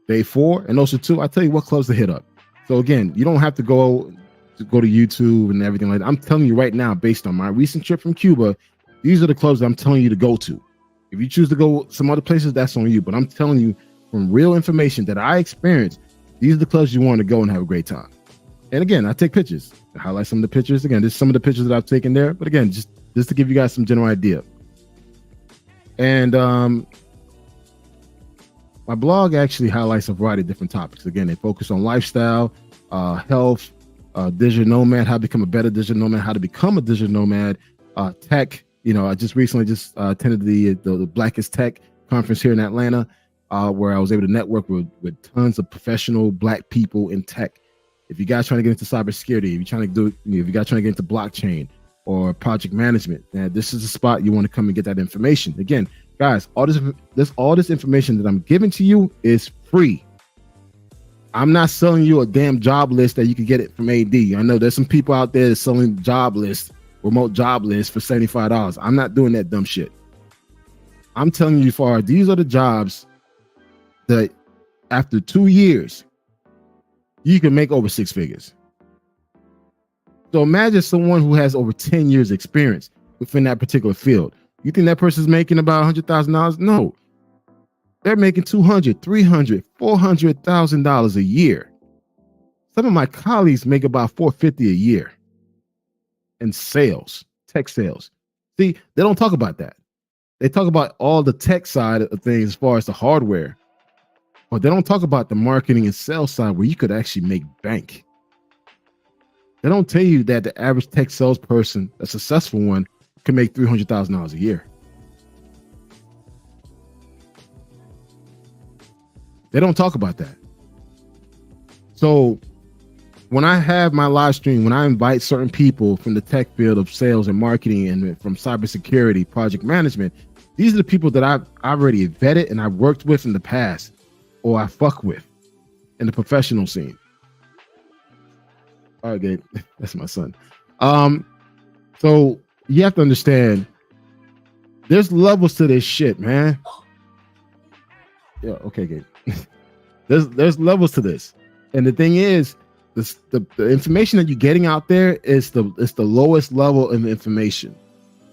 day 4, and also 2. I tell you what clubs to hit up. So again, you don't have to go to YouTube and everything like that. I'm telling you right now, based on my recent trip from Cuba, these are the clubs that I'm telling you to go to. If you choose to go some other places, that's on you. But I'm telling you from real information that I experienced, these are the clubs you want to go and have a great time. And again, I take pictures. I highlight some of the pictures. Again, there's some of the pictures that I've taken there. But again, just to give you guys some general idea. And my blog actually highlights a variety of different topics. Again, they focus on lifestyle, health, digital nomad, how to become a better digital nomad, how to become a digital nomad, tech. I just recently attended the Blackest Tech conference here in Atlanta, where I was able to network with tons of professional Black people in tech. If you guys trying to get into cybersecurity, if you guys trying to get into blockchain or project management, this is the spot you want to come and get that information. Again, guys, all this information that I'm giving to you is free. I'm not selling you a damn job list that you can get it from AD. I know there's some people out there that's selling job lists, remote job lists for $75. I'm not doing that dumb shit. I'm telling you, these are the jobs that after 2 years, you can make over 6 figures. So imagine someone who has over 10 years experience within that particular field. You think that person's making about $100,000? No. They're making $200,000, $300,000, $400,000 a year. Some of my colleagues make about $450,000 a year in sales, tech sales. See, they don't talk about that. They talk about all the tech side of things as far as the hardware, but they don't talk about the marketing and sales side where you could actually make bank. They don't tell you that the average tech salesperson, a successful one, can make $300,000 a year. They don't talk about that. So when I have my live stream, when I invite certain people from the tech field of sales and marketing and from cybersecurity, project management, these are the people that I've already vetted and I've worked with in the past, or I fuck with in the professional scene. All right, Gabe, that's my son. So you have to understand, there's levels to this shit, man. Yeah, okay, Gabe. There's levels to this, and the thing is, the information that you're getting out there is the lowest level of information.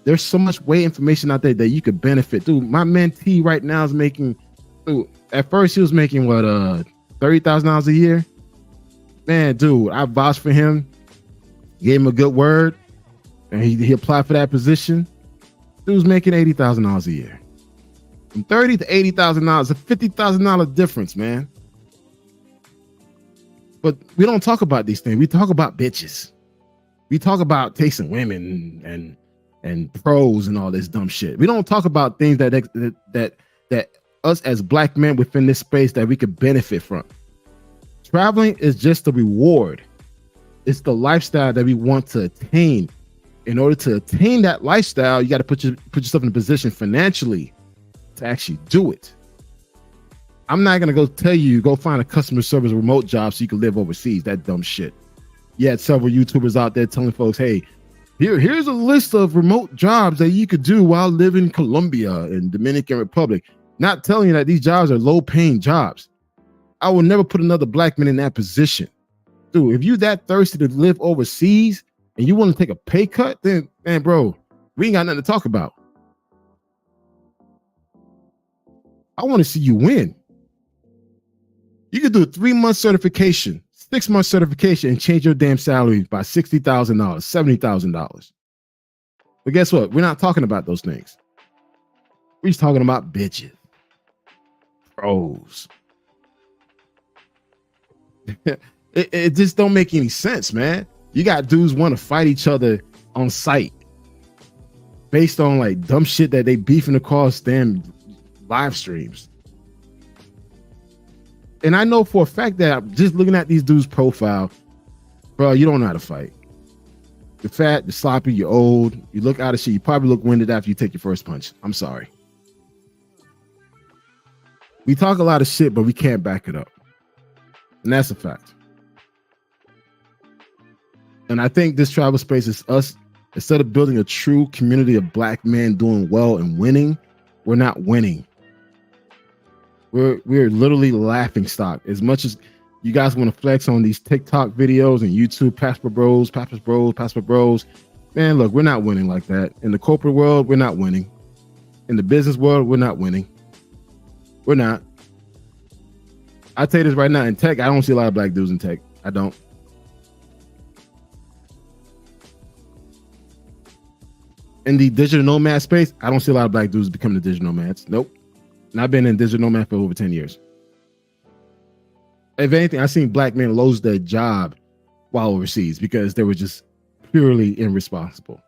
There's so much way information out there that you could benefit. Dude, my mentee right now is making. Dude, at first he was making what $30,000 a year. Man, dude, I vouched for him, gave him a good word, and he applied for that position. Dude was making $80,000 a year. From $30,000 to $80,000, a $50,000 difference, man. But we don't talk about these things. We talk about bitches. We talk about tasting women and pros and all this dumb shit. We don't talk about things that us as black men within this space that we could benefit from. Traveling is just a reward. It's the lifestyle that we want to attain. In order to attain that lifestyle, you got to put yourself in a position financially to actually do it. I'm not gonna go tell you go find a customer service remote job so you can live overseas. That dumb shit. You had several YouTubers out there telling folks, hey, here's a list of remote jobs that you could do while living in Colombia and Dominican Republic. Not telling you that these jobs are low-paying jobs. I will never put another black man in that position. Dude, if you that thirsty to live overseas and you want to take a pay cut, then, man, bro, we ain't got nothing to talk about. I want to see you win. You could do a 3-month certification, 6-month certification, and change your damn salary by $60,000, $70,000. But guess what? We're not talking about those things. We're just talking about bitches. Pros. It just don't make any sense, man. You got dudes want to fight each other on site based on like dumb shit that they beefing across damn live streams. And I know for a fact that just looking at these dudes' profile, bro, you don't know how to fight. You're fat, you're sloppy, you're old, you look out of shit. You probably look winded after you take your first punch. I'm sorry. We talk a lot of shit, but we can't back it up. And that's a fact. And I think this travel space is us, instead of building a true community of black men doing well and winning, we're not winning. We're literally laughing stock. As much as you guys want to flex on these TikTok videos and YouTube, passport bros. Man, look, we're not winning like that. In the corporate world, we're not winning. In the business world, we're not winning. We're not. I tell you this right now, in tech, I don't see a lot of black dudes in tech. I don't. In the digital nomad space, I don't see a lot of black dudes becoming the digital nomads. Nope. And I've been in digital nomad for over 10 years. If anything, I've seen black men lose their job while overseas because they were just purely irresponsible.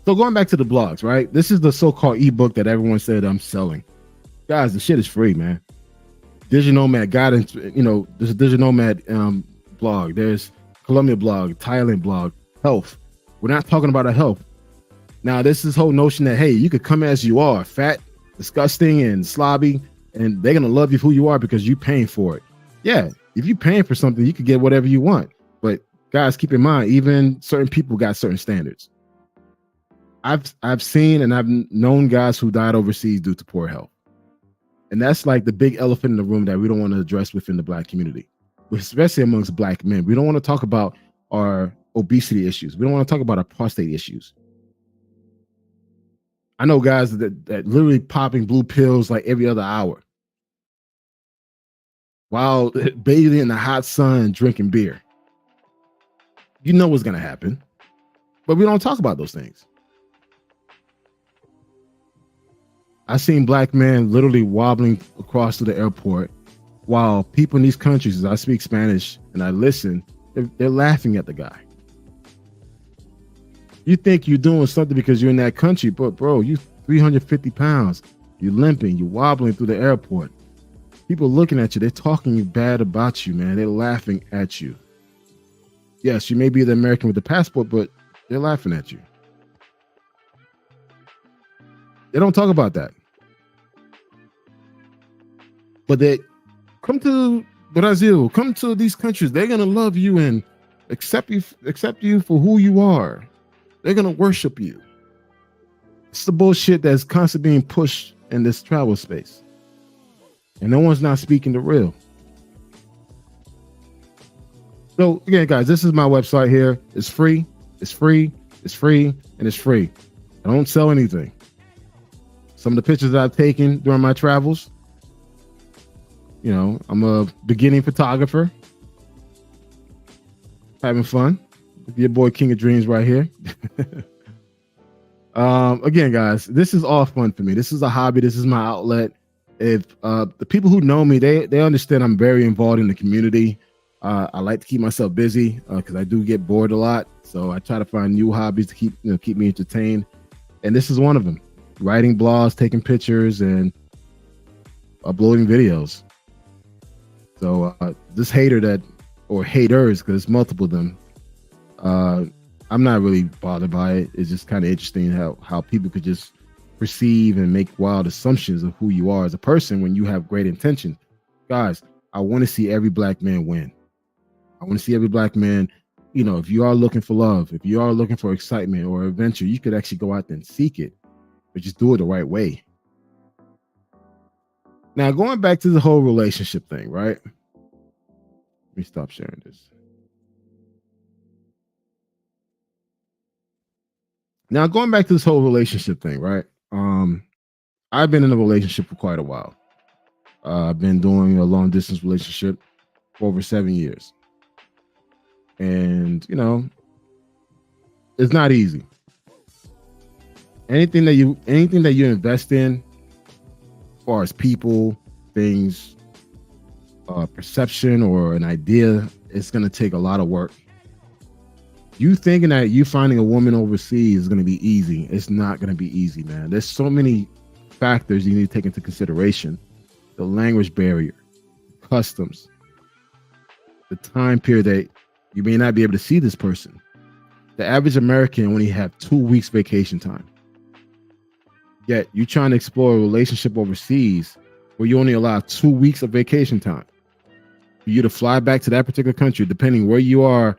So going back to the blogs, right? This is the so-called ebook that everyone said I'm selling. Guys, the shit is free, man. Digital Nomad guidance, there's a Digital Nomad blog. There's Colombia blog, Thailand blog, health. We're not talking about a health. Now, this is whole notion that, hey, you could come as you are, fat, disgusting, and slobby, and they're going to love you for who you are because you're paying for it. Yeah, if you're paying for something, you could get whatever you want. But guys, keep in mind, even certain people got certain standards. I've seen and I've known guys who died overseas due to poor health. And that's like the big elephant in the room that we don't want to address within the black community, especially amongst black men. We don't want to talk about our obesity issues. We don't want to talk about our prostate issues. I know guys that literally popping blue pills like every other hour while bathing in the hot sun and drinking beer. You know what's going to happen, but we don't talk about those things. I've seen black men literally wobbling across to the airport while people in these countries, as I speak Spanish and I listen, they're laughing at the guy. You think you're doing something because you're in that country, but bro, you 350 pounds, you're limping, you're wobbling through the airport. People looking at you, they're talking bad about you, man. They're laughing at you. Yes, you may be the American with the passport, but they're laughing at you. They don't talk about that. But they come to Brazil, come to these countries, they're gonna love you and accept you for who you are. They're gonna worship you. It's the bullshit that's constantly being pushed in this travel space. And no one's not speaking the real. So again, guys, this is my website here. It's free, it's free, it's free, and it's free. I don't sell anything. Some of the pictures that I've taken during my travels, I'm a beginning photographer. Having fun with your boy King of Dreams right here. Again, guys, this is all fun for me. This is a hobby. This is my outlet. If the people who know me, they understand I'm very involved in the community. I like to keep myself busy because I do get bored a lot. So I try to find new hobbies to keep me entertained. And this is one of them: writing blogs, taking pictures, and uploading videos. So this hater or haters, because multiple of them, I'm not really bothered by it. It's just kind of interesting how people could just perceive and make wild assumptions of who you are as a person when you have great intention. Guys, I want to see every black man win. I want to see every black man, if you are looking for love, if you are looking for excitement or adventure, you could actually go out there and seek it, but just do it the right way. Now, going back to the whole relationship thing, right? Let me stop sharing this. Now, going back to this whole relationship thing, right? I've been in a relationship for quite a while. I've been doing a long distance relationship for over 7 years. And, it's not easy. Anything that you invest in, as far as people, things, perception, or an idea, it's going to take a lot of work. You thinking that you finding a woman overseas is going to be easy. It's not going to be easy, man. There's so many factors you need to take into consideration. The language barrier, customs, the time period that you may not be able to see this person. The average American only have 2 weeks vacation time. Yet you're trying to explore a relationship overseas where you only allow 2 weeks of vacation time. For you to fly back to that particular country, depending where you are,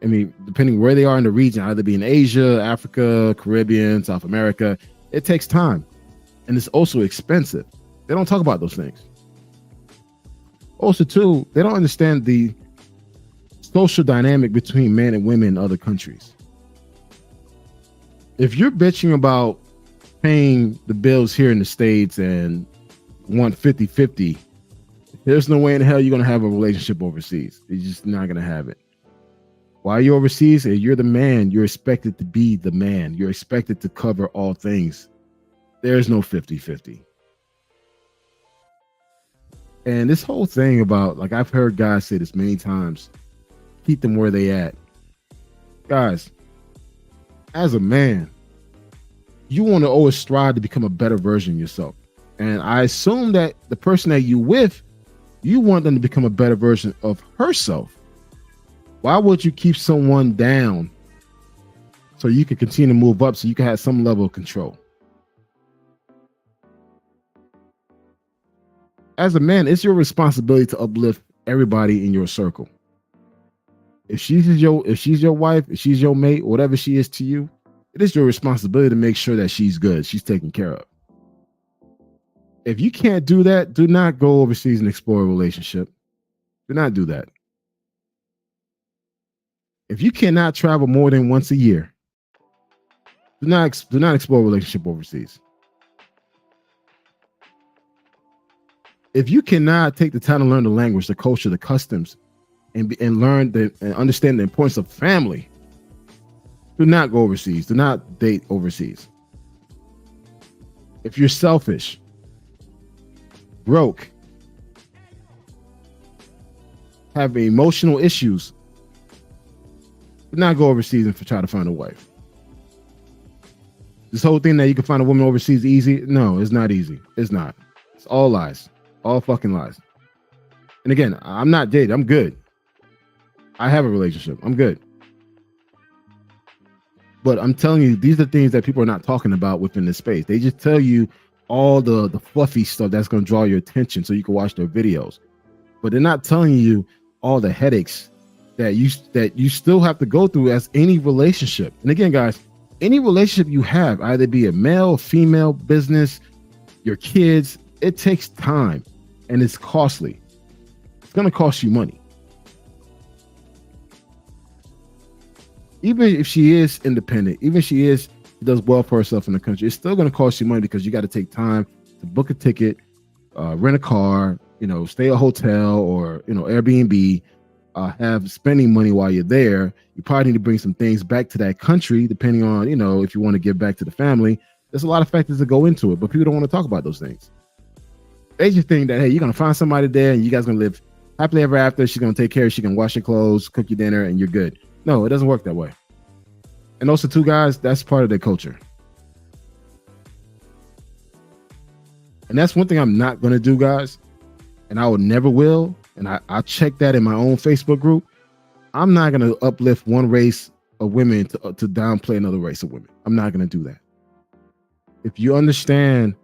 depending where they are in the region, either be in Asia, Africa, Caribbean, South America, it takes time. And it's also expensive. They don't talk about those things. Also, too, they don't understand the social dynamic between men and women in other countries. If you're bitching about paying the bills here in the States and want 50-50, there's no way in hell you're going to have a relationship overseas. You're just not going to have it. While you're overseas and you're the man, you're expected to be the man. You're expected to cover all things. There's no 50-50. And this whole thing about, like, I've heard guys say this many times, keep them where they at. Guys, as a man, you want to always strive to become a better version of yourself. And I assume that the person that you with, you want them to become a better version of herself. Why would you keep someone down so you can continue to move up, so you can have some level of control? As a man, it's your responsibility to uplift everybody in your circle. If she's your wife, if she's your mate, whatever she is to you, it is your responsibility to make sure that she's good, she's taken care of. If you can't do that, do not go overseas and explore a relationship. Do not do that. If you cannot travel more than once a year, do not explore a relationship overseas. If you cannot take the time to learn the language, the culture, the customs, and learn and understand the importance of family, do not go overseas. Do not date overseas. If you're selfish, broke, have emotional issues, do not go overseas and try to find a wife. This whole thing that you can find a woman overseas easy, no, it's not easy. It's not. It's all lies. All fucking lies. And again, I'm not dating. I'm good. I have a relationship. I'm good. But I'm telling you, these are things that people are not talking about within this space. They just tell you all the fluffy stuff that's going to draw your attention so you can watch their videos. But they're not telling you all the headaches that you still have to go through as any relationship. And again, guys, any relationship you have, either be a male, female, business, your kids, it takes time and it's costly. It's going to cost you money. Even if she is independent, even if she does well for herself in the country, it's still going to cost you money because you got to take time to book a ticket, rent a car, stay at a hotel or, Airbnb. have spending money while you're there. You probably need to bring some things back to that country, depending on, if you want to give back to the family. There's a lot of factors that go into it, but people don't want to talk about those things. They just think that, hey, you're going to find somebody there and you guys going to live happily ever after. She's going to take care of you. She can wash your clothes, cook your dinner, and you're good. No, it doesn't work that way. And those are two guys, that's part of their culture. And that's one thing I'm not going to do, guys. And I will never will. And I check that in my own Facebook group. I'm not going to uplift one race of women to downplay another race of women. I'm not going to do that. If you understand,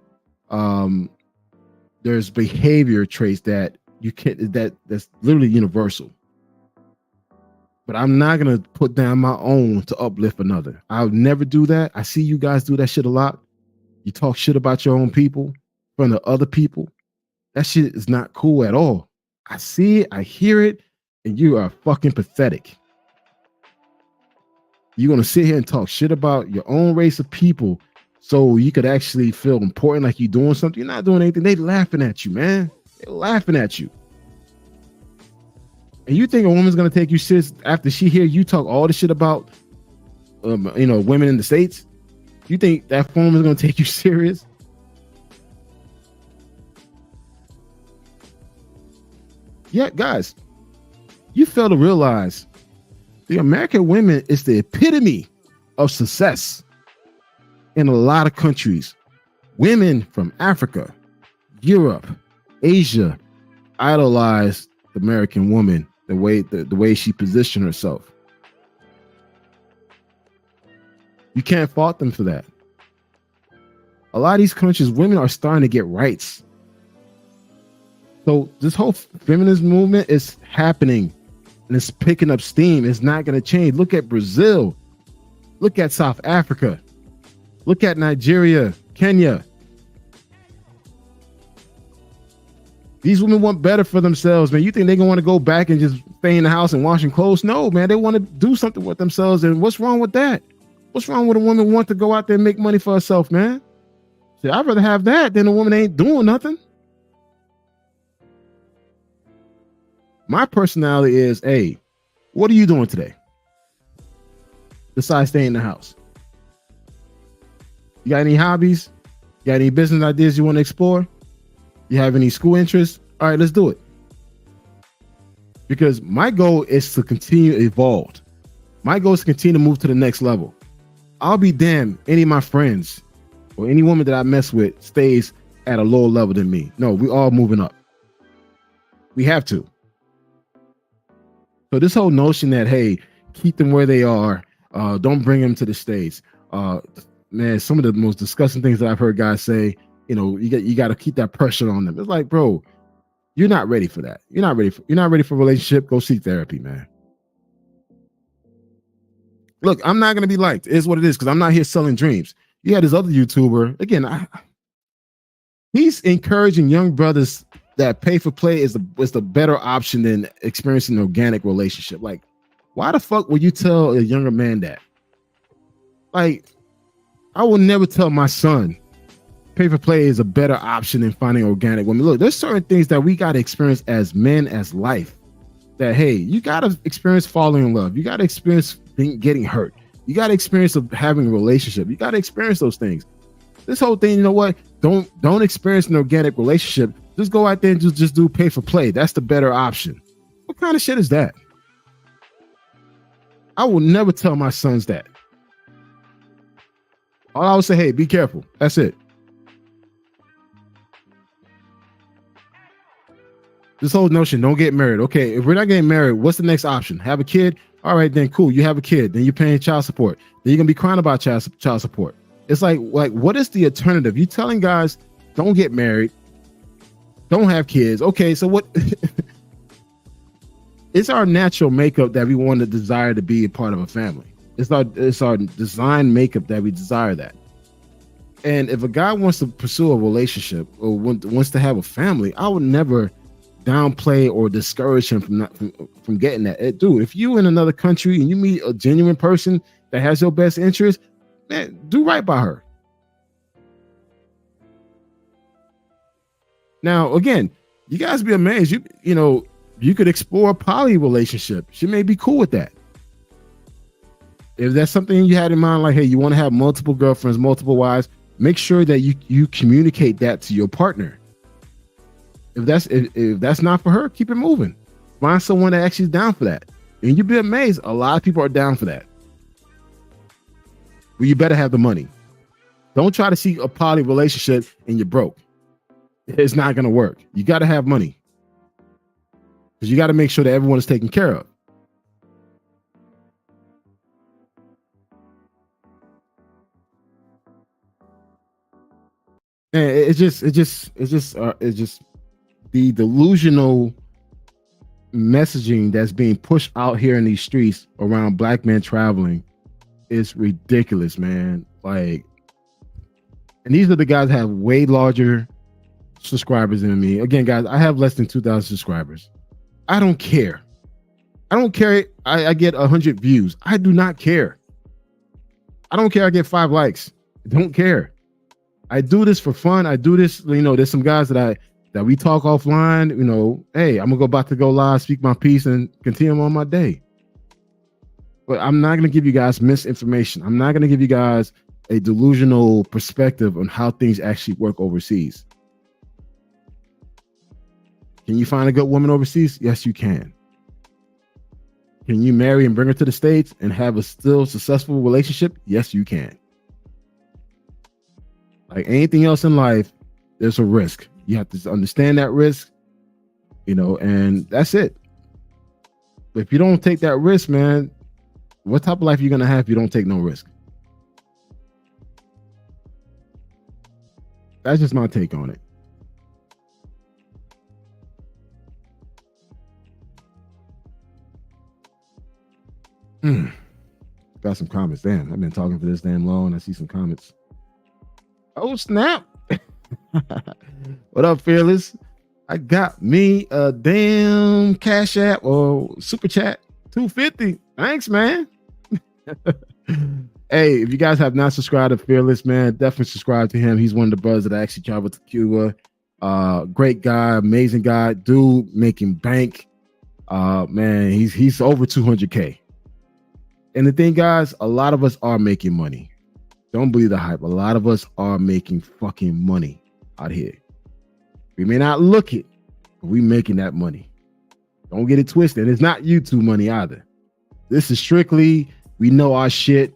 there's behavior traits that you can't, that's literally universal. But I'm not going to put down my own to uplift another. I'll never do that. I see you guys do that shit a lot. You talk shit about your own people in front of other people. That shit is not cool at all. I see it, I hear it, and you are fucking pathetic. You're going to sit here and talk shit about your own race of people so you could actually feel important, like you're doing something. You're not doing anything. They laughing at you, man. They're laughing at you. And you think a woman's going to take you serious after she hear you talk all the shit about, women in the States? You think that woman's going to take you serious? Yeah, guys, you fail to realize the American women is the epitome of success in a lot of countries. Women from Africa, Europe, Asia idolize the American woman, the way she positioned herself. You can't fault them for that. A lot of these countries, women are starting to get rights. So this whole feminist movement is happening and it's picking up steam. It's not going to change. Look at Brazil. Look at South Africa. Look at Nigeria, Kenya. These women want better for themselves, man. You think they're going to want to go back and just stay in the house and washing clothes? No, man. They want to do something with themselves. And what's wrong with that? What's wrong with a woman want to go out there and make money for herself, man? See, I'd rather have that than a woman ain't doing nothing. My personality is, hey, what are you doing today? Besides staying in the house. You got any hobbies? You got any business ideas you want to explore? You have any school interests? All right, let's do it. Because my goal is to continue to evolve. My goal is to continue to move to the next level. I'll be damned any of my friends or any woman that I mess with stays at a lower level than me. No, we all moving up. We have to. So this whole notion that, hey, keep them where they are, don't bring them to the States. Man, some of the most disgusting things that I've heard guys say, you got to keep that pressure on them. It's like, bro, you're not ready for that. You're not ready for a relationship. Go seek therapy, man. Look, I'm not going to be liked. It is what it is, because I'm not here selling dreams. You had this other YouTuber, again, he's encouraging young brothers that pay for play is the better option than experiencing an organic relationship. Like, why the fuck would you tell a younger man that? Like, I will never tell my son pay for play is a better option than finding organic women. Look, there's certain things that we got to experience as men, as life, that, hey, you got to experience falling in love. You got to experience getting hurt. You got to experience of having a relationship. You got to experience those things. This whole thing, you know what? Don't experience an organic relationship. Just go out there and just do pay for play. That's the better option. What kind of shit is that? I will never tell my sons that. All I would say, hey, be careful. That's it. This whole notion, don't get married. Okay, if we're not getting married, what's the next option? Have a kid? All right, then cool. You have a kid. Then you're paying child support. Then you're going to be crying about child support. It's like, what is the alternative? You telling guys, don't get married. Don't have kids. Okay, so what? It's our natural makeup that we want to desire to be a part of a family. It's our design makeup that we desire that. And if a guy wants to pursue a relationship or wants to have a family, I would never downplay or discourage him from getting that. Dude, if you in another country and you meet a genuine person that has your best interest, man, do right by her. Now, again, you guys be amazed. You could explore a poly relationship. She may be cool with that. If that's something you had in mind, like, hey, you want to have multiple girlfriends, multiple wives, make sure that you communicate that to your partner. If that's not for her, keep it moving. Find someone that actually is down for that. And you'll be amazed. A lot of people are down for that. Well, you better have the money. Don't try to seek a poly relationship and you're broke. It's not going to work. You got to have money. Because you got to make sure that everyone is taken care of. And it's just the delusional messaging that's being pushed out here in these streets around black men traveling is ridiculous, man. Like, and these are the guys that have way larger subscribers than me. Again, guys, I have less than 2,000 subscribers. I don't care. I don't care. I get 100 views. I do not care. I don't care. I get 5 likes. I don't care. I do this for fun. I do this, there's some guys that we talk offline, hey, I'm about to go live, speak my piece and continue on my day. But I'm not going to give you guys misinformation. I'm not going to give you guys a delusional perspective on how things actually work overseas. Can you find a good woman overseas? Yes, you can. Can you marry and bring her to the States and have a still successful relationship? Yes, you can. Like anything else in life, there's a risk. You have to understand that risk, and that's it. But if you don't take that risk, man, what type of life are you going to have if you don't take no risk? That's just my take on it. Got some comments. Damn, I've been talking for this damn long. I see some comments. Oh, snap. What up, Fearless? I got me a damn Cash App or Super Chat $250. Thanks, man. Hey, if you guys have not subscribed to Fearless, man, definitely subscribe to him. He's one of the brothers that actually traveled to Cuba. Great guy, amazing guy, dude making bank. Man, he's over 200K. And the thing, guys, a lot of us are making money. Don't believe the hype. A lot of us are making fucking money out here. We may not look it, but we making that money. Don't get it twisted. It's not YouTube money either. This is strictly, we know our shit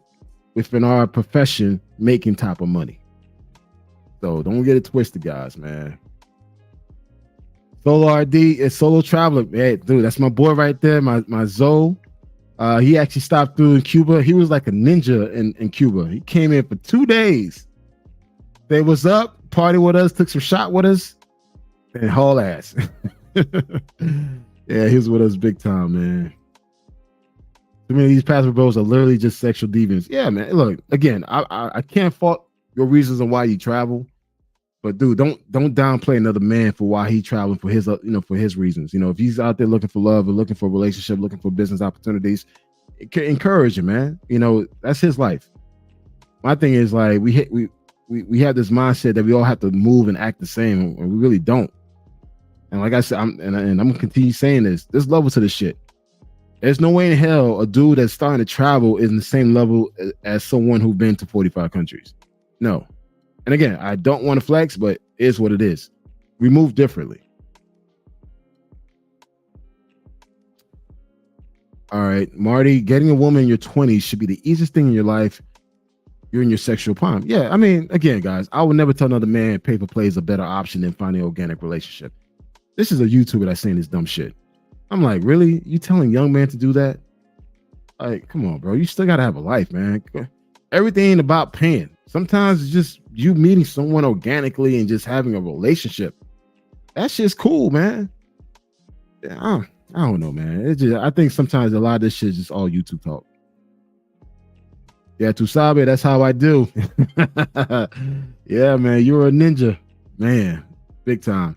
within our profession, making type of money. So don't get it twisted, guys, man. Solo RD is Solo Traveler. Hey, dude, that's my boy right there, my Zoe. He actually stopped through in Cuba. He was like a ninja in Cuba. He came in for 2 days. They was up, party with us, took some shot with us, and haul ass. Yeah, he was with us big time, man. Too many of these passport bros are literally just sexual deviants. Yeah, man. Look, again, I can't fault your reasons on why you travel, but dude, don't downplay another man for why he traveling for his for his reasons. If he's out there looking for love or looking for a relationship, looking for business opportunities, encourage him, man. That's his life. My thing is, like, we have this mindset that we all have to move and act the same, and we really don't. And like I said, I'm gonna continue saying this. There's level to this shit. There's no way in hell a dude that's starting to travel is in the same level as someone who's been to 45 countries. No. And again, I don't want to flex, but it is what it is. We move differently. All right, Marty, getting a woman in your 20s should be the easiest thing in your life. You're in your sexual prime. Yeah, I mean, again, guys, I would never tell another man paper play is a better option than finding an organic relationship. This is a YouTuber that's saying this dumb shit. I'm like, really? You telling young men to do that? Like, come on, bro. You still got to have a life, man. Everything ain't about paying. Sometimes it's just you meeting someone organically and just having a relationship. That shit's cool, man. Yeah, I don't know, man. I think sometimes a lot of this shit is just all YouTube talk. Yeah, Tusabe, that's how I do. Yeah, man, you're a ninja. Man, big time.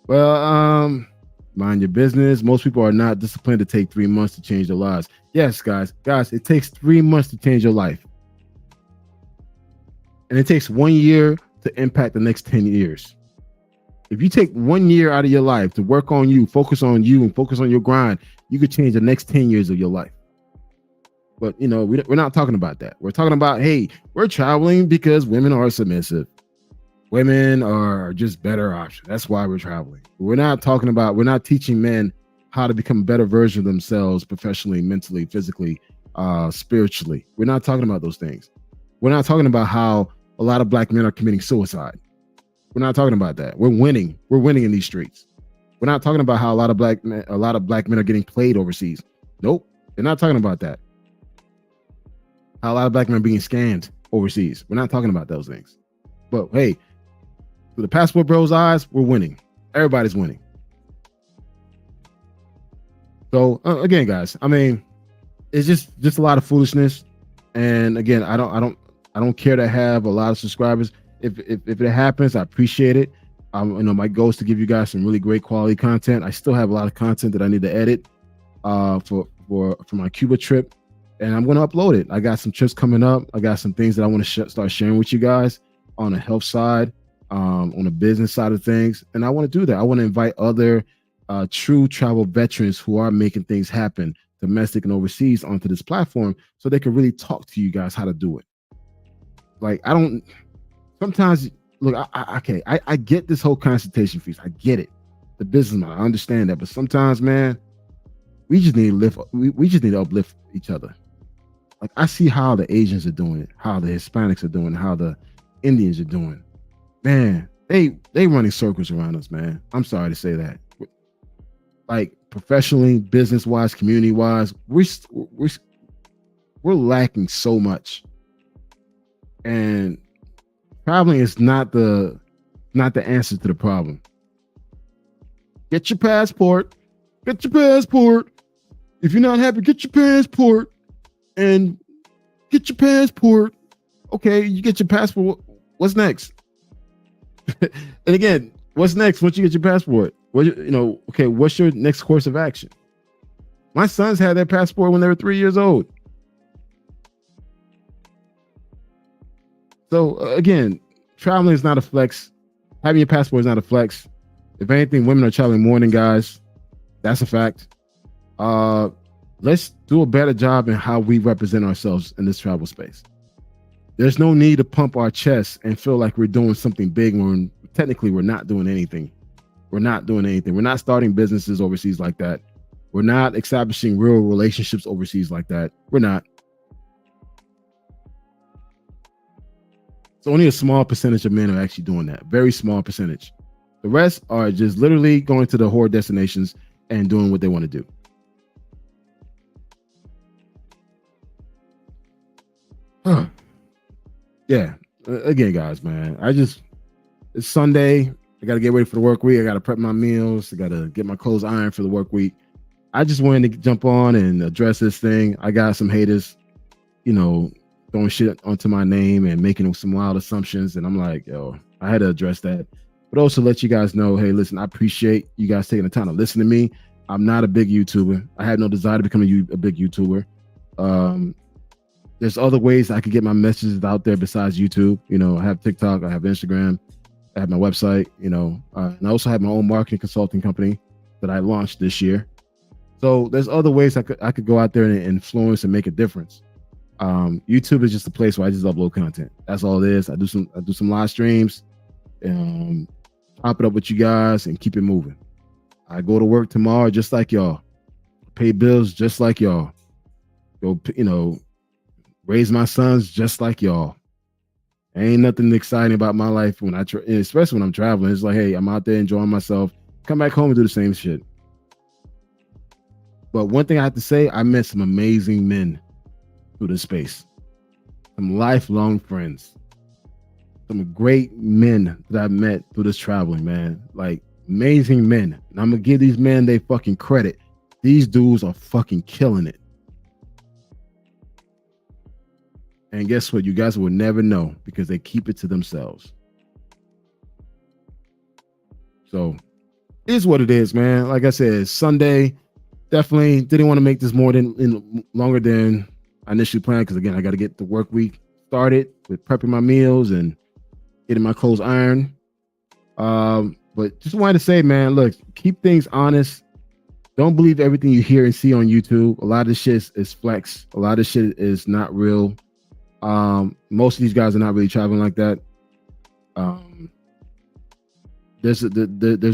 Well, mind your business. Most people are not disciplined to take 3 months to change their lives. Yes, guys, it takes 3 months to change your life. And it takes 1 year to impact the next 10 years. If you take 1 year out of your life to work on you, and focus on your grind, you could change the next 10 years of your life. But we're not talking about that. We're talking about, hey, we're traveling because women are submissive. Women are just better options. That's why we're traveling. We're not teaching men how to become a better version of themselves professionally, mentally, physically, spiritually. We're not talking about those things. We're not talking about how a lot of black men are committing suicide. We're not talking about that. We're winning. We're winning in these streets. We're not talking about how a lot of black men are getting played overseas. Nope. They're not talking about that. How a lot of black men are being scammed overseas. We're not talking about those things. But hey, through the Passport Bros' eyes, we're winning. Everybody's winning. So again, guys, I mean, it's just a lot of foolishness. And again, I don't care to have a lot of subscribers. If it happens, I appreciate it. My goal is to give you guys some really great quality content. I still have a lot of content that I need to edit for my Cuba trip, and I'm going to upload it. I got some trips coming up. I got some things that I want to start sharing with you guys on the health side, on the business side of things, and I want to do that. I want to invite other true travel veterans who are making things happen, domestic and overseas, onto this platform so they can really talk to you guys how to do it. Like, sometimes, look, I get this whole consultation fees. I get it. The businessman, I understand that. But sometimes, man, we just need to uplift each other. Like, I see how the Asians are doing it, how the Hispanics are doing it, how the Indians are doing. Man, they running circles around us, man. I'm sorry to say that. Like, professionally, business-wise, community-wise, we're lacking so much. And traveling is not the answer to the problem. Get your passport. Get your passport. If you're not happy, get your passport. And get your passport. Okay, you get your passport. What's next? And again, what's next once you get your passport? Okay, what's your next course of action? My sons had their passport when they were 3 years old. So again, traveling is not a flex. Having your passport is not a flex. If anything, women are traveling more than guys. That's a fact. Let's do a better job in how we represent ourselves in this travel space. There's no need to pump our chests and feel like we're doing something big when technically we're not doing anything. We're not doing anything. We're not starting businesses overseas like that. We're not establishing real relationships overseas like that. We're not. So only a small percentage of men are actually doing that. Very small percentage. The rest are just literally going to the whore destinations and doing what they want to do. Yeah. Again, guys, man, it's Sunday. I got to get ready for the work week. I got to prep my meals. I got to get my clothes ironed for the work week. I just wanted to jump on and address this thing. I got some haters, throwing shit onto my name and making some wild assumptions. And I'm like, yo, I had to address that. But also let you guys know, hey, listen, I appreciate you guys taking the time to listen to me. I'm not a big YouTuber. I had no desire to become a big YouTuber. There's other ways I could get my messages out there besides YouTube. I have TikTok, I have Instagram, I have my website, and I also have my own marketing consulting company that I launched this year. So there's other ways I could go out there and influence and make a difference. YouTube is just a place where I just upload content. That's all it is. I do some live streams, pop it up with you guys and keep it moving. I go to work tomorrow just like y'all, pay bills just like y'all, go raise my sons just like y'all. Ain't nothing exciting about my life especially when I'm traveling. It's like, hey, I'm out there enjoying myself. Come back home and do the same shit. But one thing I have to say, I met some amazing men through this space. Some lifelong friends. Some great men that I've met through this traveling, man. Like, amazing men. And I'm going to give these men their fucking credit. These dudes are fucking killing it. And guess what? You guys will never know because they keep it to themselves. So, it is what it is, man. Like I said, it's Sunday. Definitely didn't want to make this longer than I initially planned because, again, I got to get the work week started with prepping my meals and getting my clothes ironed. But just wanted to say, man, look, keep things honest. Don't believe everything you hear and see on YouTube. A lot of this shit is flex. A lot of shit is not real. Most of these guys are not really traveling like that. There's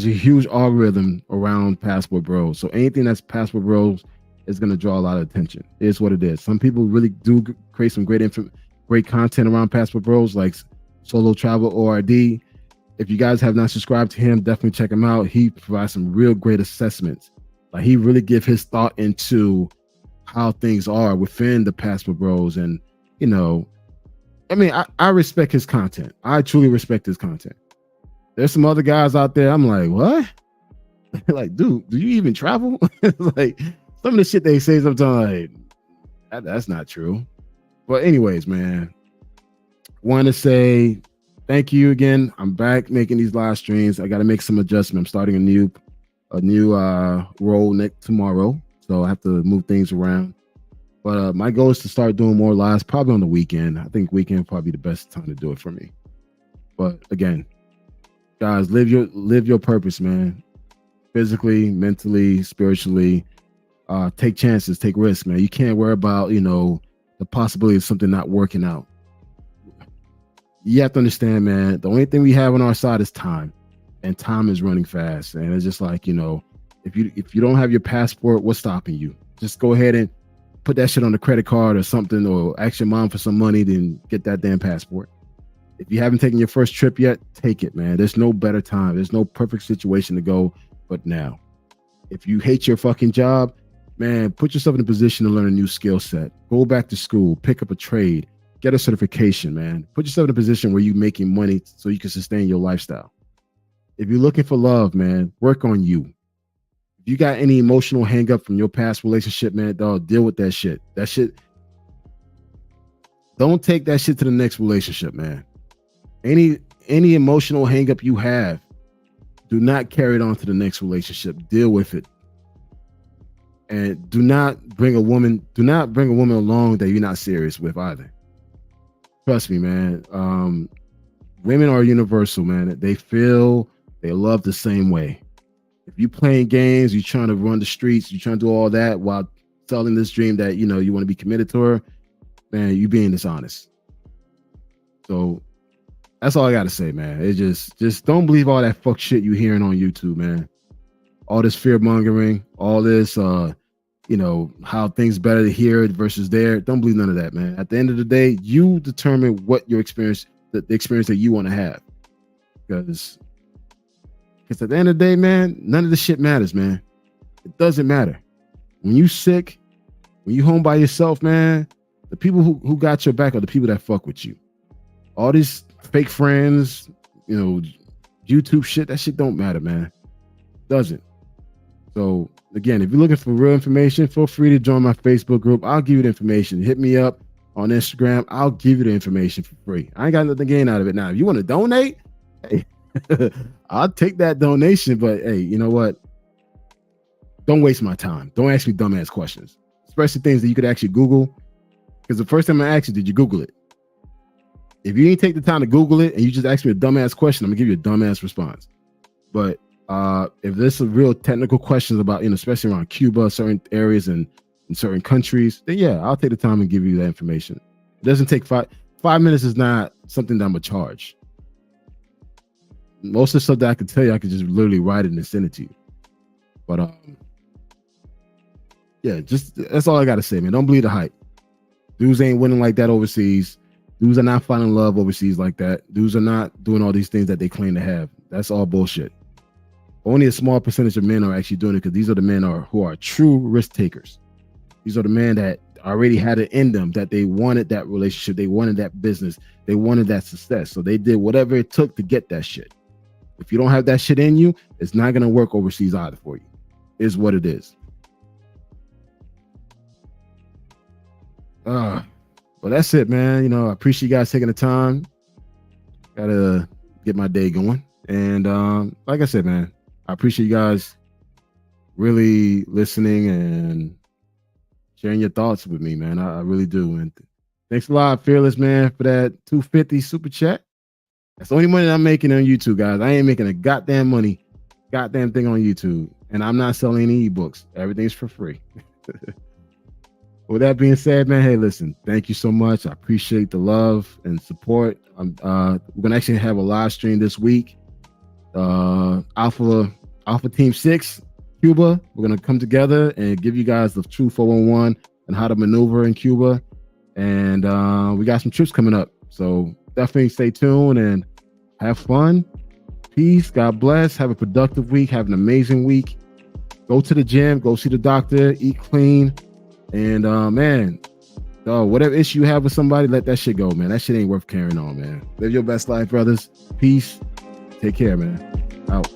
a huge algorithm around Passport Bros. So anything that's Passport Bros is going to draw a lot of attention. It is what it is. Some people really do create some great content around Passport Bros, like Solo Travel ORD. If you guys have not subscribed to him, definitely check him out. He provides some real great assessments. Like, he really give his thought into how things are within the Passport Bros. And, you know, I mean, I respect his content. I truly respect his content. There's some other guys out there, I'm like, what? Like, dude, do you even travel? Like, some of the shit they say sometimes, like, that's not true. But anyways, man, want to say thank you again. I'm back making these live streams. I got to make some adjustments. I'm starting a new role tomorrow, so I have to move things around. But my goal is to start doing more lives, probably on the weekend. I think weekend probably the best time to do it for me. But again, guys, live your purpose, man. Physically, mentally, spiritually. Take chances, take risks, man. You can't worry about, the possibility of something not working out. You have to understand, man, the only thing we have on our side is time. And time is running fast. And it's just like, if you don't have your passport, what's stopping you? Just go ahead and put that shit on a credit card or something, or ask your mom for some money, then get that damn passport. If you haven't taken your first trip yet, take it, man. There's no better time. There's no perfect situation to go but now. If you hate your fucking job, man, put yourself in a position to learn a new skill set. Go back to school, pick up a trade, get a certification, man. Put yourself in a position where you're making money so you can sustain your lifestyle. If you're looking for love, man, work on you. If you got any emotional hang up from your past relationship, man, dog, deal with that shit. That shit, don't take that shit to the next relationship, man. Any emotional hang up you have, do not carry it on to the next relationship. Deal with it. And do not bring a woman along that you're not serious with either. Trust me, man. Women are universal, man. They love the same way. If you playing games, you're trying to run the streets, you're trying to do all that while selling this dream that, you want to be committed to her, man, you being dishonest. So that's all I got to say, man. It just don't believe all that fuck shit you hearing on YouTube, man. All this fear mongering, all this, how things better here versus there. Don't believe none of that, man. At the end of the day, you determine what your experience, the experience that you want to have. Because at the end of the day, man, none of this shit matters, man. It doesn't matter. When you sick, when you home by yourself, man, the people who got your back are the people that fuck with you. All these fake friends, YouTube shit, that shit don't matter, man. Doesn't. So again, if you're looking for real information, feel free to join my Facebook group. I'll give you the information. Hit me up on Instagram. I'll give you the information for free. I ain't got nothing to gain out of it now. If you want to donate, hey, I'll take that donation. But hey, you know what? Don't waste my time. Don't ask me dumbass questions, especially things that you could actually Google. Because the first time I asked you, did you Google it? If you didn't take the time to Google it and you just ask me a dumbass question, I'm gonna give you a dumbass response. But if there's some real technical questions about, especially around Cuba, certain areas and in certain countries, then yeah, I'll take the time and give you that information. It doesn't take 5 minutes is not something that I'm gonna charge. Most of the stuff that I can tell you, I could just literally write it and send it to you. But yeah, just that's all I gotta say, man. Don't believe the hype. Dudes ain't winning like that overseas. Dudes are not finding love overseas like that. Dudes are not doing all these things that they claim to have. That's all bullshit. Only a small percentage of men are actually doing it, because these are the men who are true risk takers. These are the men that already had it in them, that they wanted that relationship, they wanted that business, they wanted that success. So they did whatever it took to get that shit. If you don't have that shit in you, it's not going to work overseas either for you. Is what it is. Well, that's it, man. I appreciate you guys taking the time. Gotta get my day going. And like I said, man, I appreciate you guys really listening and sharing your thoughts with me, man. I really do. And thanks a lot, Fearless, man, for that 250 super chat. That's the only money that I'm making on YouTube, guys. I ain't making a goddamn thing on YouTube. And I'm not selling any ebooks. Everything's for free. With that being said, man, hey, listen, thank you so much. I appreciate the love and support. We're gonna actually have a live stream this week. Alpha Team 6, Cuba. We're gonna come together and give you guys the true 411 and how to maneuver in Cuba. And we got some trips coming up. So definitely stay tuned and have fun. Peace. God bless. Have a productive week. Have an amazing week. Go to the gym. Go see the doctor. Eat clean. And whatever issue you have with somebody, let that shit go, man. That shit ain't worth carrying on, man. Live your best life, brothers. Peace. Take care, man. Out.